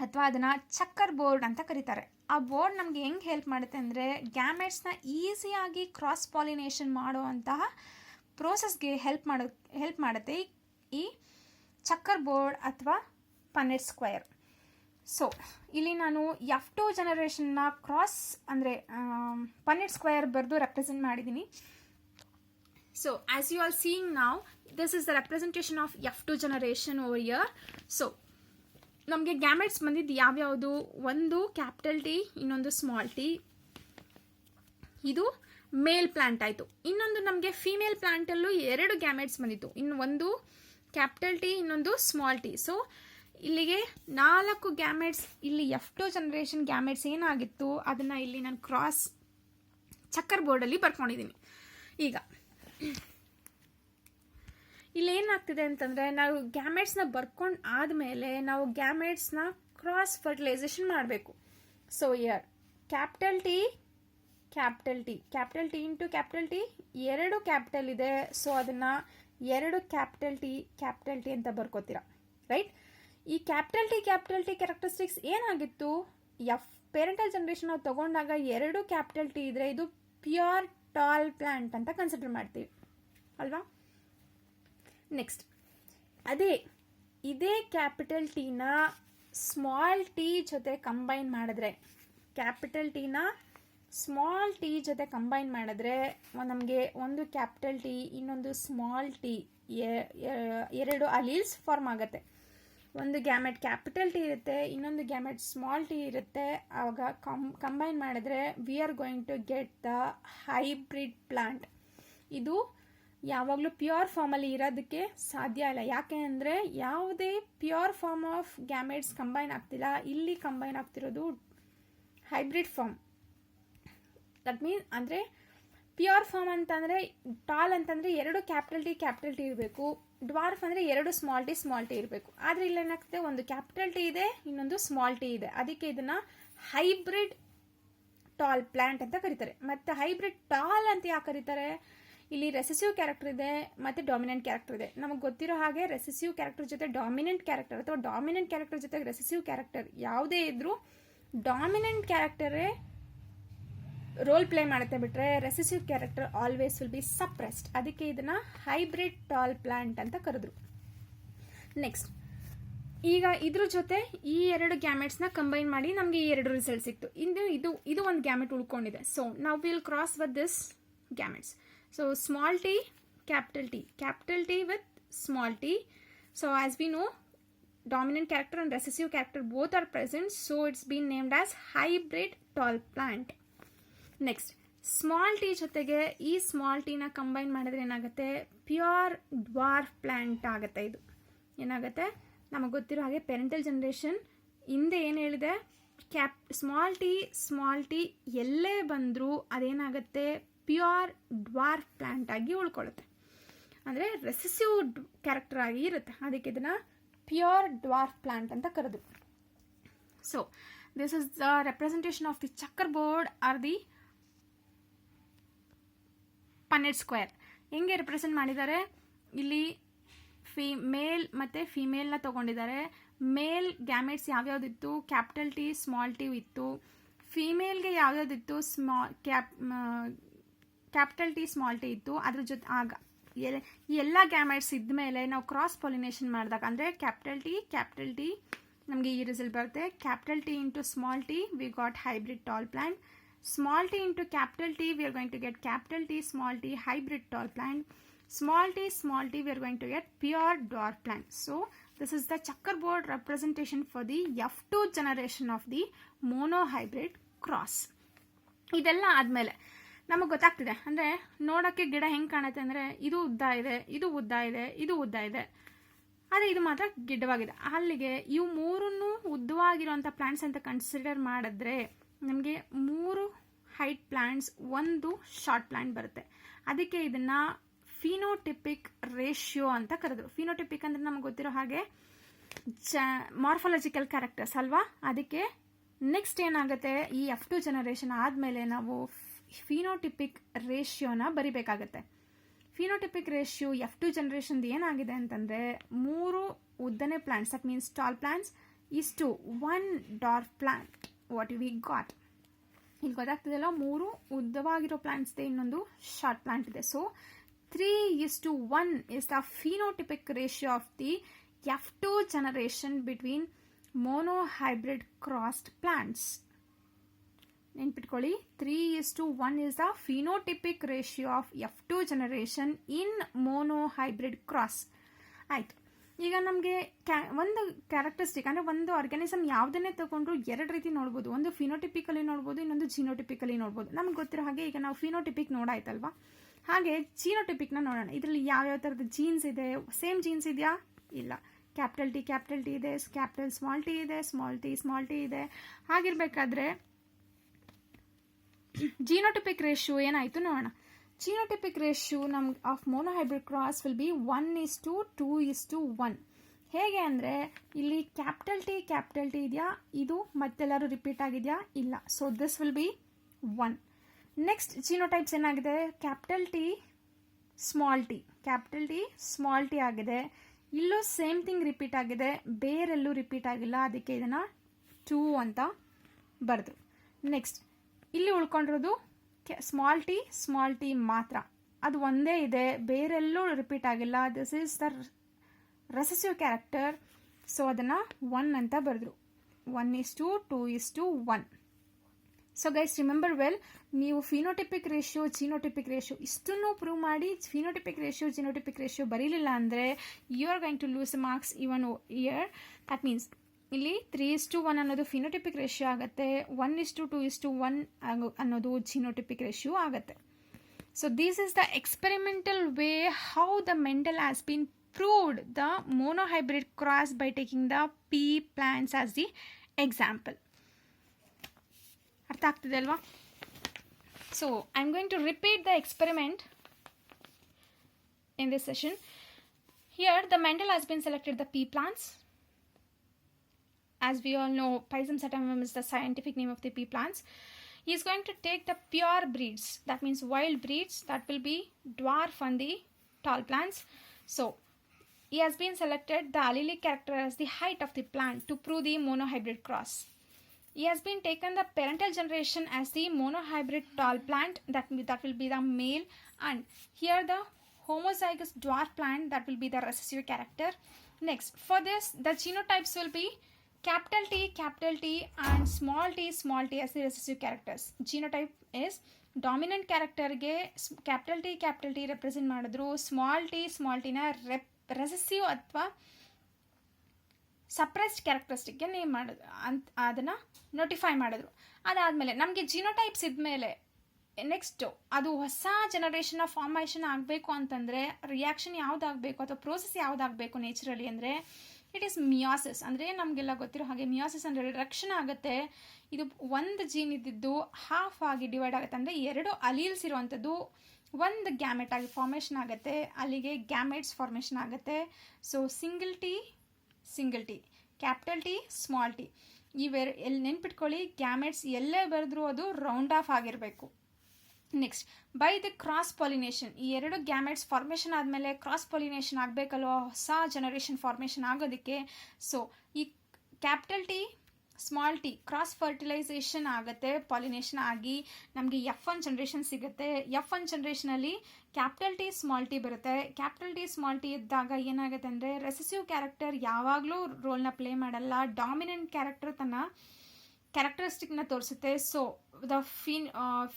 ಅಥವಾ ಅದನ್ನು ಚಕ್ಕರ್ ಬೋರ್ಡ್ ಅಂತ ಕರೀತಾರೆ. ಆ ಬೋರ್ಡ್ ನಮಗೆ ಹೆಂಗೆ ಹೆಲ್ಪ್ ಮಾಡುತ್ತೆ ಅಂದರೆ ಗ್ಯಾಮೆಟ್ಸ್ನ ಈಸಿಯಾಗಿ ಕ್ರಾಸ್ ಪಾಲಿನೇಷನ್ ಮಾಡುವಂತಹ ಪ್ರೋಸೆಸ್ಗೆ ಹೆಲ್ಪ್ ಮಾಡುತ್ತೆ ಈ ಚಕ್ಕರ್ ಬೋರ್ಡ್ ಅಥವಾ ಪನೆಟ್ ಸ್ಕ್ವಯರ್. ಸೊ ಇಲ್ಲಿ ನಾನು F2 ಜನರೇಷನ್ನ ಕ್ರಾಸ್ ಅಂದರೆ ಪನೆಟ್ ಸ್ಕ್ವಯರ್ ಬರೆದು ರೆಪ್ರೆಸೆಂಟ್ ಮಾಡಿದ್ದೀನಿ. So as you are seeing now, this is the representation of F2 generation over here. So ನಮಗೆ ಗ್ಯಾಮೆಟ್ಸ್ ಬಂದಿದ್ದು ಯಾವ್ಯಾವುದು, ಒಂದು ಕ್ಯಾಪಿಟಲ್ ಟಿ, ಇನ್ನೊಂದು ಸ್ಮಾಲ್ ಟಿ. ಇದು ಮೇಲ್ ಪ್ಲಾಂಟ್ ಆಯಿತು. ಇನ್ನೊಂದು ನಮಗೆ ಫೀಮೇಲ್ ಪ್ಲಾಂಟಲ್ಲೂ 2 ಗ್ಯಾಮೆಟ್ಸ್ ಬಂದಿತ್ತು, ಇನ್ನು ಒಂದು ಕ್ಯಾಪಿಟಲ್ ಟಿ, ಇನ್ನೊಂದು ಸ್ಮಾಲ್ ಟಿ. ಸೊ ಇಲ್ಲಿಗೆ 4 ಗ್ಯಾಮೆಟ್ಸ್. ಇಲ್ಲಿ F2 ಜನರೇಷನ್ ಗ್ಯಾಮೆಟ್ಸ್ ಏನಾಗಿತ್ತು ಅದನ್ನು ಇಲ್ಲಿ ನಾನು ಕ್ರಾಸ್ ಚಕ್ಕರ್ ಬೋರ್ಡಲ್ಲಿ ಬರ್ಕೊಂಡಿದ್ದೀನಿ. ಈಗ ಇಲ್ಲೇನಾಗ್ತಿದೆ ಅಂತಂದರೆ, ನಾವು ಗ್ಯಾಮೆಟ್ಸ್ನ ಬರ್ಕೊಂಡು ಆದಮೇಲೆ ನಾವು ಗ್ಯಾಮೆಟ್ಸ್ನ ಕ್ರಾಸ್ ಫರ್ಟಿಲೈಸೇಷನ್ ಮಾಡಬೇಕು. So here capital T into capital T, 2 capital ಇದೆ. ಸೊ ಅದನ್ನು 2 ಕ್ಯಾಪಿಟಲ್ ಟಿ ಅಂತ ಬರ್ಕೋತೀರಾ, ರೈಟ್. ಈ ಕ್ಯಾಪಿಟಲ್ ಟಿ ಕ್ಯಾರೆಕ್ಟರಿಸ್ಟಿಕ್ಸ್ ಏನಾಗಿತ್ತು, ಪೇರೆಂಟಲ್ ಜನರೇಷನ್ ನಾವು ತೊಗೊಂಡಾಗ 2 ಕ್ಯಾಪಿಟಲ್ ಟಿ ಇದ್ದರೆ ಇದು ಪ್ಯೂರ್ ಟಾಲ್ ಪ್ಲಾಂಟ್ ಅಂತ ಕನ್ಸಿಡರ್ ಮಾಡ್ತೀವಿ ಅಲ್ವಾ. ನೆಕ್ಸ್ಟ್ ಇದೇ ಕ್ಯಾಪಿಟಲ್ ಟಿನ ಸ್ಮಾಲ್ ಟಿ ಜೊತೆ ಕಂಬೈನ್ ಮಾಡಿದ್ರೆ, ಕ್ಯಾಪಿಟಲ್ ಟಿನ ಸ್ಮಾಲ್ ಟಿ ಜೊತೆ ಕಂಬೈನ್ ಮಾಡಿದ್ರೆ ನಮಗೆ ಒಂದು ಕ್ಯಾಪಿಟಲ್ ಟಿ ಇನ್ನೊಂದು ಸ್ಮಾಲ್ ಟಿ 2 ಅಲೀಲ್ಸ್ ಫಾರ್ಮ್ ಆಗುತ್ತೆ. ಒಂದು ಗ್ಯಾಮೆಟ್ ಕ್ಯಾಪಿಟಲ್ ಟಿ ಇರುತ್ತೆ, ಇನ್ನೊಂದು ಗ್ಯಾಮೆಟ್ ಸ್ಮಾಲ್ ಟಿ ಇರುತ್ತೆ. ಆವಾಗ ಕಂಬೈನ್ ಮಾಡಿದ್ರೆ we are going to get the hybrid plant. ಇದು ಯಾವಾಗಲೂ ಪ್ಯೂರ್ ಫಾರ್ಮಲ್ಲಿ ಇರೋದಕ್ಕೆ ಸಾಧ್ಯ ಇಲ್ಲ. ಯಾಕೆ ಅಂದರೆ ಯಾವುದೇ pure form of gametes combine ಆಗ್ತಿಲ್ಲ, ಇಲ್ಲಿ ಕಂಬೈನ್ ಆಗ್ತಿರೋದು ಹೈಬ್ರಿಡ್ ಫಾರ್ಮ್. ದಟ್ ಮೀನ್ ಅಂದರೆ ಪ್ಯೂರ್ ಫಾರ್ಮ್ ಅಂತಂದರೆ ಟಾಲ್ ಅಂತಂದರೆ 2 ಕ್ಯಾಪಿಟಲ್ ಟಿ ಇರಬೇಕು, ಡ್ವಾರ್ಫ್ ಅಂದರೆ 2 ಸ್ಮಾಲ್ ಟಿ ಇರಬೇಕು. ಆದರೆ ಇಲ್ಲಿ ಏನಾಗ್ತದೆ, ಒಂದು ಕ್ಯಾಪಿಟಲ್ ಟಿ ಇದೆ, ಇನ್ನೊಂದು ಸ್ಮಾಲ್ ಟಿ ಇದೆ. ಅದಕ್ಕೆ ಇದನ್ನು ಹೈಬ್ರಿಡ್ ಟಾಲ್ ಪ್ಲಾಂಟ್ ಅಂತ ಕರೀತಾರೆ. ಮತ್ತು ಹೈಬ್ರಿಡ್ ಟಾಲ್ ಅಂತ ಯಾಕೆ ಕರೀತಾರೆ, ಇಲ್ಲಿ ರೆಸೆಸಿವ್ ಕ್ಯಾರೆಕ್ಟರ್ ಇದೆ ಮತ್ತು ಡಾಮಿನೆಂಟ್ ಕ್ಯಾರೆಕ್ಟರ್ ಇದೆ. ನಮಗೆ ಗೊತ್ತಿರೋ ಹಾಗೆ ರೆಸೆಸಿವ್ ಕ್ಯಾರೆಕ್ಟರ್ ಜೊತೆ ಡಾಮಿನೆಂಟ್ ಕ್ಯಾರೆಕ್ಟರ್ ಅಥವಾ ಡಾಮಿನೆಂಟ್ ಕ್ಯಾರೆಕ್ಟರ್ ಜೊತೆ ರೆಸೆಸಿವ್ ಕ್ಯಾರೆಕ್ಟರ್ ಯಾವುದೇ ಇದ್ರೂ ಡಾಮಿನೆಂಟ್ ಕ್ಯಾರೆಕ್ಟರೇ ರೋಲ್ ಪ್ಲೇ ಮಾಡುತ್ತೆ, ಬಿಟ್ಟರೆ recessive character always will be suppressed. ಅದಕ್ಕೆ ಇದನ್ನು ಹೈಬ್ರಿಡ್ ಟಾಲ್ ಪ್ಲಾಂಟ್ ಅಂತ ಕರೆದ್ರು. ನೆಕ್ಸ್ಟ್, ಈಗ ಇದ್ರ ಜೊತೆ ಈ 2 ಗ್ಯಾಮೆಟ್ಸ್ನ ಕಂಬೈನ್ ಮಾಡಿ ನಮಗೆ ಈ 2 ರಿಸಲ್ಟ್ ಸಿಕ್ತು. ಇದು ಒಂದು ಗ್ಯಾಮೆಟ್ ಉಳ್ಕೊಂಡಿದೆ. ಸೊ ನಾವು will cross with this gametes. So small T, capital T with small T. So as we know, dominant character and recessive character both are present, so it's been named as hybrid tall plant. Next, small T ಜೊತೆಗೆ ಈ small ಟಿನ combine ಮಾಡಿದ್ರೆ ಏನಾಗುತ್ತೆ, pure dwarf plant ಆಗುತ್ತೆ. ಇದು ಏನಾಗುತ್ತೆ, ನಮಗೆ ಗೊತ್ತಿರೋ ಹಾಗೆ ಪೆರೆಂಟಲ್ ಜನರೇಷನ್ ಹಿಂದೆ ಏನು ಹೇಳಿದೆ, ಸ್ಮಾಲ್ ಟಿ ಎಲ್ಲೇ ಬಂದರೂ ಅದೇನಾಗುತ್ತೆ, ಪ್ಯೂರ್ ಡ್ವಾರ್ಫ್ ಪ್ಲಾಂಟ್ ಆಗಿ ಉಳ್ಕೊಳ್ಳುತ್ತೆ. ಅಂದರೆ ರೆಸೆಸಿವ್ ಕ್ಯಾರೆಕ್ಟರ್ ಆಗಿ ಇರುತ್ತೆ. ಅದಕ್ಕೆ ಇದನ್ನು ಪ್ಯೂರ್ ಡ್ವಾರ್ಫ್ ಪ್ಲಾಂಟ್ ಅಂತ ಕರೆದು. So this is the representation of the checker board or the Punnett square. ಹೆಂಗೆ ರೆಪ್ರೆಸೆಂಟ್ ಮಾಡಿದ್ದಾರೆ, ಇಲ್ಲಿ ಮೇಲ್ ಮತ್ತು ಫಿಮೇಲ್ನ ತೊಗೊಂಡಿದ್ದಾರೆ. ಮೇಲ್ ಗ್ಯಾಮೆಟ್ಸ್ ಯಾವ್ಯಾವುದಿತ್ತು, ಕ್ಯಾಪಿಟಲ್ ಟಿ ಸ್ಮಾಲ್ ಟಿ ಇತ್ತು. ಫಿಮೇಲ್ಗೆ ಯಾವ್ಯಾವುದಿತ್ತು, ಕ್ಯಾಪಿಟಲ್ ಟಿ ಸ್ಮಾಲ್ ಟಿ ಇತ್ತು. ಅದ್ರ ಜೊತೆ ಆಗ ಈ ಎಲ್ಲ ಗ್ಯಾಮೆಟ್ಸ್ ಇದ್ಮೇಲೆ ನಾವು ಕ್ರಾಸ್ ಪಾಲಿನೇಷನ್ ಮಾಡಿದಾಗ, ಅಂದರೆ ಕ್ಯಾಪಿಟಲ್ ಟಿ ನಮಗೆ ಈ ರಿಸಲ್ಟ್ ಬರುತ್ತೆ. Capital T into small T we got hybrid tall plant. Small t into capital T, we are going to get capital T small t hybrid tall plant. Small t we are going to get pure dwarf plant. So this is the checkerboard representation for the F2 generation of the monohybrid cross. ಇದೆಲ್ಲ ಆದಮೇಲೆ ನಮಗೆ ಗೊತ್ತಾಗ್ತಿದೆ, ಅಂದರೆ ನೋಡೋಕ್ಕೆ ಗಿಡ ಹೆಂಗೆ ಕಾಣುತ್ತೆ ಅಂದರೆ ಇದು ಉದ್ದ ಇದೆ, ಇದು ಉದ್ದ ಇದೆ, ಇದು ಉದ್ದ ಇದೆ, ಆದರೆ ಇದು ಮಾತ್ರ ಗಿಡ್ಡವಾಗಿದೆ. ಅಲ್ಲಿಗೆ ಇವು ಮೂರನ್ನು ಉದ್ದವಾಗಿರುವಂಥ ಪ್ಲಾಂಟ್ಸ್ ಅಂತ ಕನ್ಸಿಡರ್ ಮಾಡಿದ್ರೆ ನಮಗೆ 3 ಹೈಟ್ ಪ್ಲಾಂಟ್ಸ್, 1 ಶಾರ್ಟ್ ಪ್ಲಾಂಟ್ ಬರುತ್ತೆ. ಅದಕ್ಕೆ ಇದನ್ನು ಫಿನೋಟಿಪಿಕ್ ರೇಷಿಯೋ ಅಂತ ಕರೆದ್ರು. ಫಿನೋಟಿಪಿಕ್ ಅಂದರೆ ನಮಗೆ ಗೊತ್ತಿರೋ ಹಾಗೆ ಮಾರ್ಫಾಲಜಿಕಲ್ ಕ್ಯಾರೆಕ್ಟರ್ಸ್ ಅಲ್ವಾ. ಅದಕ್ಕೆ ನೆಕ್ಸ್ಟ್ ಏನಾಗುತ್ತೆ, ಈ F2 ಜನರೇಷನ್ ಆದಮೇಲೆ ನಾವು ಫಿನೋಟಿಪಿಕ್ ರೇಷಿಯೋನ ಬರಿಬೇಕಾಗತ್ತೆ. ಫಿನೋಟಿಪಿಕ್ ರೇಷಿಯೋ F2 ಜನರೇಷನ್ದು ಏನಾಗಿದೆ ಅಂತಂದರೆ 3 ಉದ್ದನೆ plants, that means tall plants is to 1 dwarf plant. What we got, ಇಲ್ಲಿ ಗೊತ್ತಾಗ್ತದಲ್ಲ, 3 ಉದ್ದವಾಗಿರೋ ಪ್ಲಾಂಟ್ಸ್ ಇದೆ, ಇನ್ನೊಂದು ಶಾರ್ಟ್ ಪ್ಲಾಂಟ್ ಇದೆ. So 3:1 is the phenotypic ratio of the F2 generation between monohybrid crossed plants. ನೆನ್ಪಿಟ್ಕೊಳ್ಳಿ, 3:1 is the phenotypic ratio of F2 generation in monohybrid cross. ಆಯಿತು. ಈಗ ನಮಗೆ ಒಂದು ಕ್ಯಾರೆಕ್ಟರಿಸ್ಟಿಕ್, ಅಂದರೆ ಒಂದು ಆರ್ಗ್ಯಾನಿಸಮ್ ಯಾವುದನ್ನೇ ತಗೊಂಡ್ರು 2 ರೀತಿ ನೋಡ್ಬೋದು. ಒಂದು ಫಿನೋಟಿಪಿಕಲಿ ನೋಡ್ಬೋದು, ಇನ್ನೊಂದು ಜೀನೋಟಿಪಿಕಲಿ ನೋಡ್ಬೋದು. ನಮ್ಗೆ ಗೊತ್ತಿರೋ ಹಾಗೆ ಈಗ ನಾವು ಫಿನೋಟಿಪಿಕ್ ನೋಡಾಯ್ತಲ್ವಾ, ಹಾಗೆ ಜೀನೋಟಿಪಿಕ್ನ ನೋಡೋಣ. ಇದರಲ್ಲಿ ಯಾವ್ಯಾವ ಥರದ ಜೀನ್ಸ್ ಇದೆ, ಸೇಮ್ ಜೀನ್ಸ್ ಇದೆಯಾ, ಇಲ್ಲ. ಕ್ಯಾಪಿಟಲ್ ಟಿ ಇದೆ, ಕ್ಯಾಪಿಟಲ್ ಸ್ಮಾಲ್ ಟಿ ಇದೆ. ಹಾಗಿರ್ಬೇಕಾದ್ರೆ ಜೀನೋಟಿಪಿಕ್ ರೇಷಿಯೋ ಏನಾಯಿತು ನೋಡೋಣ. Genotypic ratio of monohybrid cross will be 1:2:1. ಹೇಗೆ ಅಂದರೆ ಇಲ್ಲಿ ಕ್ಯಾಪಿಟಲ್ ಟಿ ಇದೆಯಾ, ಇದು ಮತ್ತೆಲ್ಲರೂ ರಿಪೀಟ್ ಆಗಿದೆಯಾ, ಇಲ್ಲ. So this will be 1. Next genotypes ಏನಾಗಿದೆ, ಕ್ಯಾಪಿಟಲ್ ಟಿ ಸ್ಮಾಲ್ ಟಿ ಆಗಿದೆ. ಇಲ್ಲೂ ಸೇಮ್ ಥಿಂಗ್ ರಿಪೀಟ್ ಆಗಿದೆ, ಬೇರೆಲ್ಲೂ ರಿಪೀಟ್ ಆಗಿಲ್ಲ. ಅದಕ್ಕೆ ಇದನ್ನು 2 ಅಂತ ಬರೆದ್ರು. ನೆಕ್ಸ್ಟ್ ಇಲ್ಲಿ ಉಳ್ಕೊಂಡಿರೋದು ಸ್ಮಾಲ್ ಟಿ ಮಾತ್ರ, ಅದು ಒಂದೇ ಇದೆ, ಬೇರೆಲ್ಲೂ ರಿಪೀಟ್ ಆಗಿಲ್ಲ. This is the recessive character. So ಅದನ್ನು 1 ಅಂತ ಬರೆದ್ರು. 1:2:1. ಸೊ ಗೈಸ್ ರಿಮೆಂಬರ್ ವೆಲ್, ನೀವು ಫಿನೋಟಿಪಿಕ್ ರೇಷಿಯೋ ಜೀನೋಟಿಪಿಕ್ ರೇಷಿಯೋ ಇಷ್ಟನ್ನು ಪ್ರೂವ್ ಮಾಡಿ ಫಿನೋಟಿಪಿಕ್ ರೇಷಿಯೋ ಬರೀಲಿಲ್ಲ ಅಂದರೆ you are going to lose marks even here. That means ಇಲ್ಲಿ 3:1 ಅನ್ನೋದು ಫಿನೋಟಿಪಿಕ್ ರೇಷಿಯೋ ಆಗುತ್ತೆ, 1:2:1 ಅನ್ನೋದು ಜಿನೋಟಿಪಿಕ್ ರೇಷಿಯೋ ಆಗುತ್ತೆ. So this is the experimental way how the Mendel has been proved the monohybrid cross by taking the pea plants as the example. ಅರ್ಥ ಆಗ್ತಿದೆ ಅಲ್ವಾ? So I'm going to repeat the experiment in this session. Here the Mendel has been selected the pea plants. As we all know, Pisum sativum is the scientific name of the pea plants. He is going to take the pure breeds, that means wild breeds, that will be dwarf on the tall plants. So he has been selected the allelic character as the height of the plant to prove the monohybrid cross. He has been taken the parental generation as the monohybrid tall plant, that will be the male, and here the homozygous dwarf plant, that will be the recessive character. Next, for this the genotypes will be capital T and small t as the recessive characters. Genotype is dominant character ge capital T represent ಮಾಡಿದ್ರು, small t ನ recessive ಅಥವಾ suppressed ಕ್ಯಾರೆಕ್ಟರಿಸ್ಟಿಕ್ಗೆ name ಮಾಡಿದ್ರು, ಅದನ್ನು notify ಮಾಡಿದ್ರು. ಅದಾದಮೇಲೆ ನಮಗೆ ಜಿನೋಟೈಪ್ಸ್ ಇದ್ಮೇಲೆ next ಅದು ಹೊಸ ಜನರೇಷನ್ ಆಫ್ ಫಾರ್ಮೇಷನ್ ಆಗಬೇಕು ಅಂತಂದರೆ ರಿಯಾಕ್ಷನ್ ಯಾವುದಾಗಬೇಕು ಅಥವಾ ಪ್ರೋಸೆಸ್ ಯಾವುದಾಗಬೇಕು ನೇಚರಲಿ ಅಂದರೆ ಇಟ್ ಈಸ್ ಮಿಯಾಸಿಸ್. ಅಂದರೆ ನಮಗೆಲ್ಲ ಗೊತ್ತಿರೋ ಹಾಗೆ ಮಿಯಾಸಿಸ್ ಅಂದರೆ ರಿಡಕ್ಷನ್ ಆಗುತ್ತೆ. ಇದು ಒಂದು ಜೀನ್ ಇದ್ದಿದ್ದು ಹಾಫ್ ಆಗಿ ಡಿವೈಡ್ ಆಗುತ್ತೆ, ಅಂದರೆ 2 ಅಲೀಲ್ಸ್ ಇರುವಂಥದ್ದು ಒಂದು ಗ್ಯಾಮೆಟ್ ಆಗಿ ಫಾರ್ಮೇಷನ್ ಆಗುತ್ತೆ, ಅಲ್ಲಿಗೆ ಗ್ಯಾಮೆಟ್ಸ್ ಫಾರ್ಮೇಷನ್ ಆಗುತ್ತೆ. So single T capital T small T ಎಲ್ಲಿ ನೆನ್ಪಿಟ್ಕೊಳ್ಳಿ, ಗ್ಯಾಮೆಟ್ಸ್ ಎಲ್ಲೇ ಬರೆದ್ರೂ ಅದು ರೌಂಡ್ ಆಫ್ ಆಗಿರಬೇಕು. Next by the cross pollination, ಈ 2 ಗ್ಯಾಮೆಟ್ಸ್ ಫಾರ್ಮೇಷನ್ ಆದಮೇಲೆ ಕ್ರಾಸ್ ಪಾಲಿನೇಷನ್ ಆಗಬೇಕಲ್ವ ಹೊಸ ಜನರೇಷನ್ ಫಾರ್ಮೇಷನ್ ಆಗೋದಕ್ಕೆ. ಸೊ ಈ capital T small T cross fertilisation ಆಗುತ್ತೆ, ಪಾಲಿನೇಷನ್ ಆಗಿ ನಮಗೆ F1 ಜನ್ರೇಷನ್ ಸಿಗುತ್ತೆ. F1 ಜನ್ರೇಷನಲ್ಲಿ ಕ್ಯಾಪಿಟಲ್ ಟಿ ಸ್ಮಾಲ್ ಟಿ ಬರುತ್ತೆ. ಕ್ಯಾಪಿಟಲ್ ಟಿ ಸ್ಮಾಲ್ ಟಿ ಇದ್ದಾಗ ಏನಾಗುತ್ತೆ ಅಂದರೆ ರೆಸೆಸಿವ್ ಕ್ಯಾರೆಕ್ಟರ್ ಯಾವಾಗಲೂ ರೋಲ್ನ ಪ್ಲೇ ಮಾಡಲ್ಲ, ಡಾಮಿನೆಂಟ್ ಕ್ಯಾರೆಕ್ಟರ್ ತನ್ನ ಕ್ಯಾರೆಕ್ಟರಿಸ್ಟಿಕ್ನ ತೋರಿಸುತ್ತೆ. ಸೊ ದ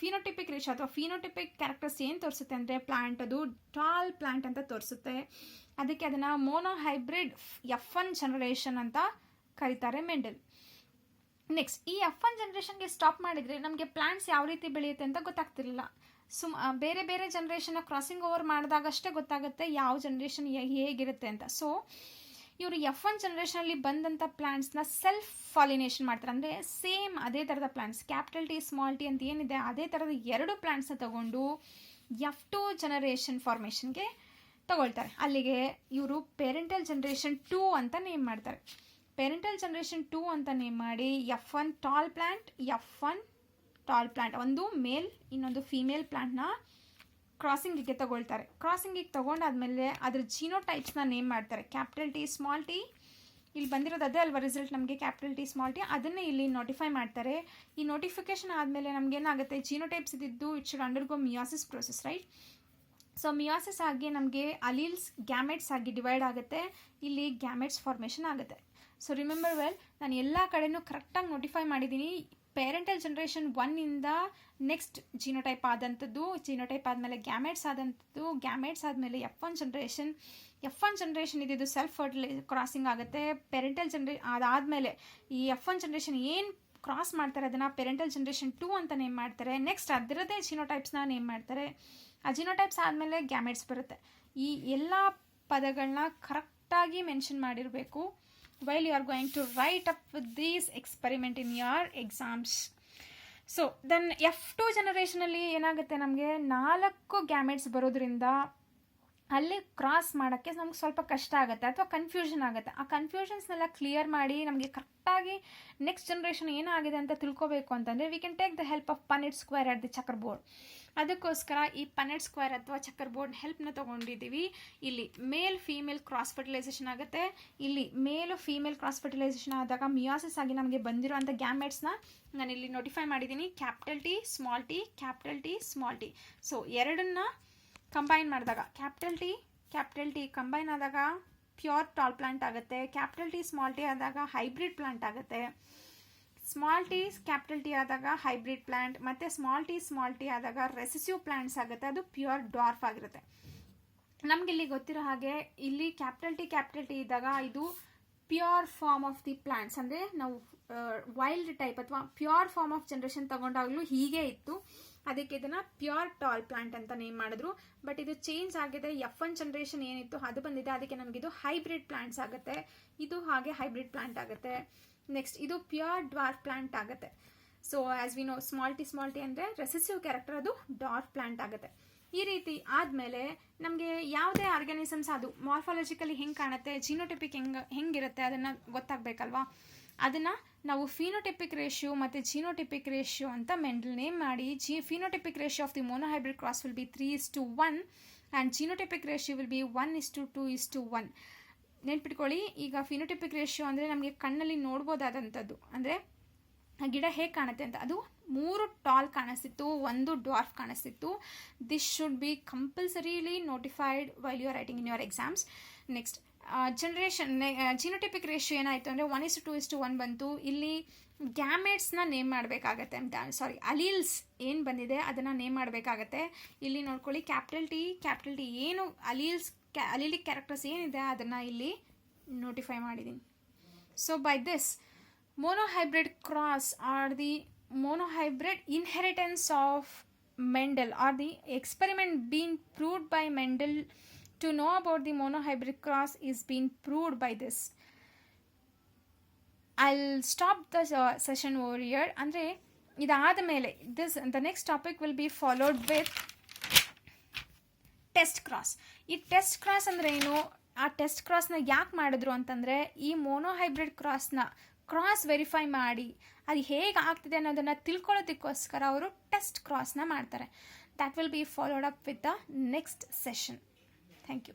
ಫಿನೋಟಿಪಿಕ್ ರೇಷಿಯೋ ಅಥವಾ ಫಿನೋಟಿಪಿಕ್ ಕ್ಯಾರೆಕ್ಟರ್ಸ್ ಏನು ತೋರಿಸುತ್ತೆ ಅಂದರೆ ಪ್ಲಾಂಟ್ ಅದು ಟಾಲ್ ಪ್ಲಾಂಟ್ ಅಂತ ತೋರಿಸುತ್ತೆ. ಅದಕ್ಕೆ ಅದನ್ನು ಮೋನೋಹೈಬ್ರಿಡ್ F1 ಜನರೇಷನ್ ಅಂತ ಕರೀತಾರೆ ಮೆಂಡೆಲ್. ನೆಕ್ಸ್ಟ್ ಈ F1 ಜನ್ರೇಷನ್ಗೆ ಸ್ಟಾಪ್ ಮಾಡಿದರೆ ನಮಗೆ ಪ್ಲಾಂಟ್ಸ್ ಯಾವ ರೀತಿ ಬೆಳೆಯುತ್ತೆ ಅಂತ ಗೊತ್ತಾಗ್ತಿರಲಿಲ್ಲ. ಬೇರೆ ಬೇರೆ ಜನ್ರೇಷನ್ನ ಕ್ರಾಸಿಂಗ್ ಓವರ್ ಮಾಡಿದಾಗಷ್ಟೇ ಗೊತ್ತಾಗುತ್ತೆ ಯಾವ ಜನ್ರೇಷನ್ ಹೇಗಿರುತ್ತೆ ಅಂತ. ಸೊ ಇವರು F1 ಜನ್ರೇಷನಲ್ಲಿ ಬಂದಂಥ ಪ್ಲಾಂಟ್ಸ್ನ ಸೆಲ್ಫ್ ಪಾಲಿನೇಷನ್ ಮಾಡ್ತಾರೆ, ಅಂದರೆ ಸೇಮ್ ಅದೇ ಥರದ plants capital T small T ಅಂತ ಏನಿದೆ ಅದೇ ಥರದ 2 ಪ್ಲಾಂಟ್ಸ್ನ ತಗೊಂಡು F2 ಜನರೇಷನ್ ಫಾರ್ಮೇಷನ್ಗೆ ತಗೊಳ್ತಾರೆ. ಅಲ್ಲಿಗೆ ಇವರು ಪೇರೆಂಟಲ್ ಜನರೇಷನ್ 2 ಅಂತ ನೇಮ್ ಮಾಡ್ತಾರೆ. ಪೇರೆಂಟಲ್ ಜನರೇಷನ್ 2 ಅಂತ ನೇಮ್ ಮಾಡಿ F1 ಟಾಲ್ ಪ್ಲಾಂಟ್ ಒಂದು ಮೇಲ್ ಇನ್ನೊಂದು ಫೀಮೇಲ್ ಪ್ಲಾಂಟ್ನ ಕ್ರಾಸಿಂಗಿಗೆ ತಗೊಳ್ತಾರೆ. ಕ್ರಾಸಿಂಗಿಗೆ ತೊಗೊಂಡಾದ್ಮೇಲೆ ಅದ್ರ ಜಿನೋಟೈಪ್ಸ್ನ ನೇಮ್ ಮಾಡ್ತಾರೆ. ಕ್ಯಾಪಿಟಲ್ ಟಿ ಸ್ಮಾಲ್ ಟಿ ಇಲ್ಲಿ ಬಂದಿರೋದು ಅದೇ ಅಲ್ವಾ ರಿಸಲ್ಟ್ ನಮಗೆ, ಕ್ಯಾಪಿಟಲ್ ಟಿ ಸ್ಮಾಲ್ ಟಿ ಅದನ್ನೇ ಇಲ್ಲಿ ನೋಟಿಫೈ ಮಾಡ್ತಾರೆ. ಈ ನೋಟಿಫಿಕೇಶನ್ ಆದಮೇಲೆ ನಮಗೇನಾಗುತ್ತೆ, ಜಿನೋಟೈಪ್ಸ್ ಇದ್ದಿದ್ದು it should undergo meiosis process, right. So meiosis ಆಗಿ ನಮಗೆ ಅಲೀಲ್ಸ್ ಗ್ಯಾಮೆಟ್ಸ್ ಆಗಿ ಡಿವೈಡ್ ಆಗುತ್ತೆ, ಇಲ್ಲಿ ಗ್ಯಾಮೆಟ್ಸ್ ಫಾರ್ಮೇಷನ್ ಆಗುತ್ತೆ. ಸೊ ರಿಮೆಂಬರ್ ವೆಲ್, ನಾನು ಎಲ್ಲ ಕಡೆನೂ ಕರೆಕ್ಟಾಗಿ ನೋಟಿಫೈ ಮಾಡಿದ್ದೀನಿ. ಪೇರೆಂಟಲ್ ಜನರೇಷನ್ 1ಇಂದ ನೆಕ್ಸ್ಟ್ ಜಿನೋಟೈಪ್ ಆದಂಥದ್ದು, ಜಿನೋಟೈಪ್ ಆದಮೇಲೆ ಗ್ಯಾಮೆಟ್ಸ್ ಆದಂಥದ್ದು, ಗ್ಯಾಮೆಟ್ಸ್ ಆದಮೇಲೆ F1 ಜನ್ರೇಷನ್ ಇದ್ದಿದ್ದು ಸೆಲ್ಫ್ ಕ್ರಾಸಿಂಗ್ ಆಗುತ್ತೆ. ಪೇರೆಂಟಲ್ ಅದಾದಮೇಲೆ ಈ F1 ಜನ್ರೇಷನ್ ಏನು ಕ್ರಾಸ್ ಮಾಡ್ತಾರೆ ಅದನ್ನು ಪೇರೆಂಟಲ್ ಜನರೇಷನ್ 2 ಅಂತ ನೇಮ್ ಮಾಡ್ತಾರೆ. ನೆಕ್ಸ್ಟ್ ಅದರದ್ದೇ ಜಿನೋಟೈಪ್ಸ್ನ ನೇಮ್ ಮಾಡ್ತಾರೆ. ಆ ಜಿನೋಟೈಪ್ಸ್ ಆದಮೇಲೆ ಗ್ಯಾಮೆಟ್ಸ್ ಬರುತ್ತೆ. ಈ ಎಲ್ಲ ಪದಗಳನ್ನ ಕರೆಕ್ಟಾಗಿ ಮೆನ್ಷನ್ ಮಾಡಿರಬೇಕು while you are going to write up with these experiment in your exams. So then F2 ಜನರೇಷನಲ್ಲಿ ಏನಾಗುತ್ತೆ, ನಮಗೆ 4 ಗ್ಯಾಮೆಟ್ಸ್ ಬರೋದ್ರಿಂದ ಅಲ್ಲಿ ಕ್ರಾಸ್ ಮಾಡೋಕ್ಕೆ ನಮ್ಗೆ ಸ್ವಲ್ಪ ಕಷ್ಟ ಆಗುತ್ತೆ ಅಥವಾ ಕನ್ಫ್ಯೂಷನ್ ಆಗುತ್ತೆ. ಆ ಕನ್ಫ್ಯೂಷನ್ಸ್ನೆಲ್ಲ ಕ್ಲಿಯರ್ ಮಾಡಿ ನಮಗೆ ಕರೆಕ್ಟಾಗಿ ನೆಕ್ಸ್ಟ್ ಜನ್ರೇಷನ್ ಏನಾಗಿದೆ ಅಂತ ತಿಳ್ಕೋಬೇಕು ಅಂತಂದರೆ we can take the help of Punnett square at the checker board. ಅದಕ್ಕೋಸ್ಕರ ಈ ಪನೆಟ್ ಸ್ಕ್ವೇರ್ ಅಥವಾ ಚಕ್ಕರ್ ಬೋರ್ಡ್ ಹೆಲ್ಪ್ನ ತೊಗೊಂಡಿದ್ದೀವಿ. ಇಲ್ಲಿ ಮೇಲ್ ಫೀಮೇಲ್ ಕ್ರಾಸ್ ಫರ್ಟಿಲೈಸೇಷನ್ ಆಗುತ್ತೆ. ಇಲ್ಲಿ ಮೇಲು ಫೀಮೇಲ್ ಕ್ರಾಸ್ ಫರ್ಟಿಲೈಸೇಷನ್ ಆದಾಗ ಮಿಯಾಸಿಸ್ ಆಗಿ ನಮಗೆ ಬಂದಿರೋ ಅಂಥ ಗ್ಯಾಮೆಟ್ಸ್ನ ನಾನಿಲ್ಲಿ ನೋಟಿಫೈ ಮಾಡಿದ್ದೀನಿ. Capital T small T, capital T small T. So ಎರಡನ್ನ ಕಂಬೈನ್ ಮಾಡಿದಾಗ ಕ್ಯಾಪಿಟಲ್ ಟಿ ಕಂಬೈನ್ ಆದಾಗ ಪ್ಯೂರ್ ಟಾಲ್ ಪ್ಲಾಂಟ್ ಆಗುತ್ತೆ. ಕ್ಯಾಪಿಟಲ್ ಟಿ ಸ್ಮಾಲ್ ಟಿ ಆದಾಗ ಹೈಬ್ರಿಡ್ ಪ್ಲಾಂಟ್ ಆಗುತ್ತೆ. ಸ್ಮಾಲ್ ಟಿ ಕ್ಯಾಪಿಟಲ್ ಟಿ ಆದಾಗ ಹೈಬ್ರಿಡ್ ಪ್ಲಾಂಟ್, ಮತ್ತು ಸ್ಮಾಲ್ ಟಿ ಆದಾಗ ರೆಸೆಸಿವ್ ಪ್ಲಾಂಟ್ಸ್ ಆಗುತ್ತೆ, ಅದು ಪ್ಯೂರ್ ಡ್ವಾರ್ಫ್ ಆಗಿರುತ್ತೆ. ನಮ್ಗೆ ಇಲ್ಲಿ ಗೊತ್ತಿರೋ ಹಾಗೆ ಇಲ್ಲಿ ಕ್ಯಾಪಿಟಲ್ ಟಿ ಇದ್ದಾಗ ಇದು pure form of the plants, ಅಂದರೆ ನಾವು ವೈಲ್ಡ್ ಟೈಪ್ ಅಥವಾ ಪ್ಯೂರ್ ಫಾರ್ಮ್ ಆಫ್ ಜನರೇಷನ್ ತಗೊಂಡಾಗಲೂ ಹೀಗೆ ಇತ್ತು. ಅದಕ್ಕೆ ಇದನ್ನು ಪ್ಯೂರ್ ಟಾಲ್ ಪ್ಲಾಂಟ್ ಅಂತ ನೇಮ್ ಮಾಡಿದ್ರು. ಬಟ್ ಇದು ಚೇಂಜ್ ಆಗಿದೆ, F1 ಜನರೇಷನ್ ಏನಿತ್ತು ಅದು ಬಂದಿದೆ, ಅದಕ್ಕೆ ನಮಗಿದು ಹೈಬ್ರಿಡ್ ಪ್ಲಾಂಟ್ಸ್ ಆಗುತ್ತೆ. ಇದು ಹಾಗೆ ಹೈಬ್ರಿಡ್ ಪ್ಲಾಂಟ್ ಆಗುತ್ತೆ. ನೆಕ್ಸ್ಟ್ ಇದು ಪ್ಯೂರ್ ಡ್ವಾರ್ಫ್ ಪ್ಲಾಂಟ್ ಆಗುತ್ತೆ. So as we know small T ಅಂದರೆ ರೆಸೆಸಿವ್ ಕ್ಯಾರೆಕ್ಟರ್, ಅದು ಡಾರ್ಫ್ ಪ್ಲಾಂಟ್ ಆಗುತ್ತೆ. ಈ ರೀತಿ ಆದಮೇಲೆ ನಮಗೆ ಯಾವುದೇ ಆರ್ಗ್ಯಾನಿಸಮ್ಸ್ ಅದು ಮಾರ್ಫಾಲಜಿಕಲಿ ಹೆಂಗೆ ಕಾಣುತ್ತೆ, ಜಿನೋಟಿಪಿಕ್ ಹೆಂಗಿರುತ್ತೆ ಅದನ್ನು ಗೊತ್ತಾಗಬೇಕಲ್ವಾ. ಅದನ್ನು ನಾವು ಫಿನೋಟಿಪಿಕ್ ರೇಷಿಯೋ ಮತ್ತು ಜಿನೋಟಿಪಿಕ್ ರೇಷಿಯೋ ಅಂತ ಮೆಂಡಲ್ ನೇಮ್ ಮಾಡಿ, phenotypic ratio of the monohybrid cross will be 3:1 and genotypic ratio will be 1:2:1. ನೆನ್ಪಿಟ್ಕೊಳ್ಳಿ, ಈಗ ಫಿನೋಟಿಪಿಕ್ ರೇಷಿಯೋ ಅಂದರೆ ನಮಗೆ ಕಣ್ಣಲ್ಲಿ ನೋಡ್ಬೋದಾದಂಥದ್ದು, ಅಂದರೆ ಆ ಗಿಡ ಹೇಗೆ ಕಾಣುತ್ತೆ ಅಂತ. ಅದು 3 ಟಾಲ್ ಕಾಣಿಸ್ತಿತ್ತು, 1 ಡ್ವಾರ್ಫ್ ಕಾಣಿಸ್ತಿತ್ತು. This should be compulsorily notified while you are writing in your exams. Next genotypic ratio ಏನಾಯಿತು ಅಂದರೆ 1:2:1 ಬಂತು. ಇಲ್ಲಿ ಗ್ಯಾಮೆಟ್ಸ್ನ ನೇಮ್ ಮಾಡಬೇಕಾಗತ್ತೆ ಅಂತ, ಅಲೀಲ್ಸ್ ಏನು ಬಂದಿದೆ ಅದನ್ನು ನೇಮ್ ಮಾಡಬೇಕಾಗತ್ತೆ. ಇಲ್ಲಿ ನೋಡ್ಕೊಳ್ಳಿ, ಕ್ಯಾಪಿಟಲ್ ಟಿ ಏನು ಅಲೀಲಿಕ್ ಕ್ಯಾರೆಕ್ಟರ್ಸ್ ಏನಿದೆ ಅದನ್ನು ಇಲ್ಲಿ ನೋಟಿಫೈ ಮಾಡಿದ್ದೀನಿ. So by this monohybrid cross are the monohybrid inheritance of Mendel, or the experiment being proved by Mendel to know about the monohybrid cross is being proved by this. I'll stop the session over here. ಅಂದರೆ ಇದಾದ ಮೇಲೆ the next topic will be followed with test cross. ಈ test cross ಅಂದರೆ ಏನು, ಆ test ಕ್ರಾಸ್ನ ಯಾಕೆ ಮಾಡಿದ್ರು ಅಂತಂದರೆ ಈ ಮೋನೋಹೈಬ್ರಿಡ್ ಕ್ರಾಸ್ ವೆರಿಫೈ ಮಾಡಿ ಅದು ಹೇಗೆ ಆಗ್ತಿದೆ ಅನ್ನೋದನ್ನು ತಿಳ್ಕೊಳ್ಳೋದಕ್ಕೋಸ್ಕರ ಅವರು ಟೆಸ್ಟ್ ಕ್ರಾಸ್ನ ಮಾಡ್ತಾರೆ. That will be followed up with the next session. Thank you.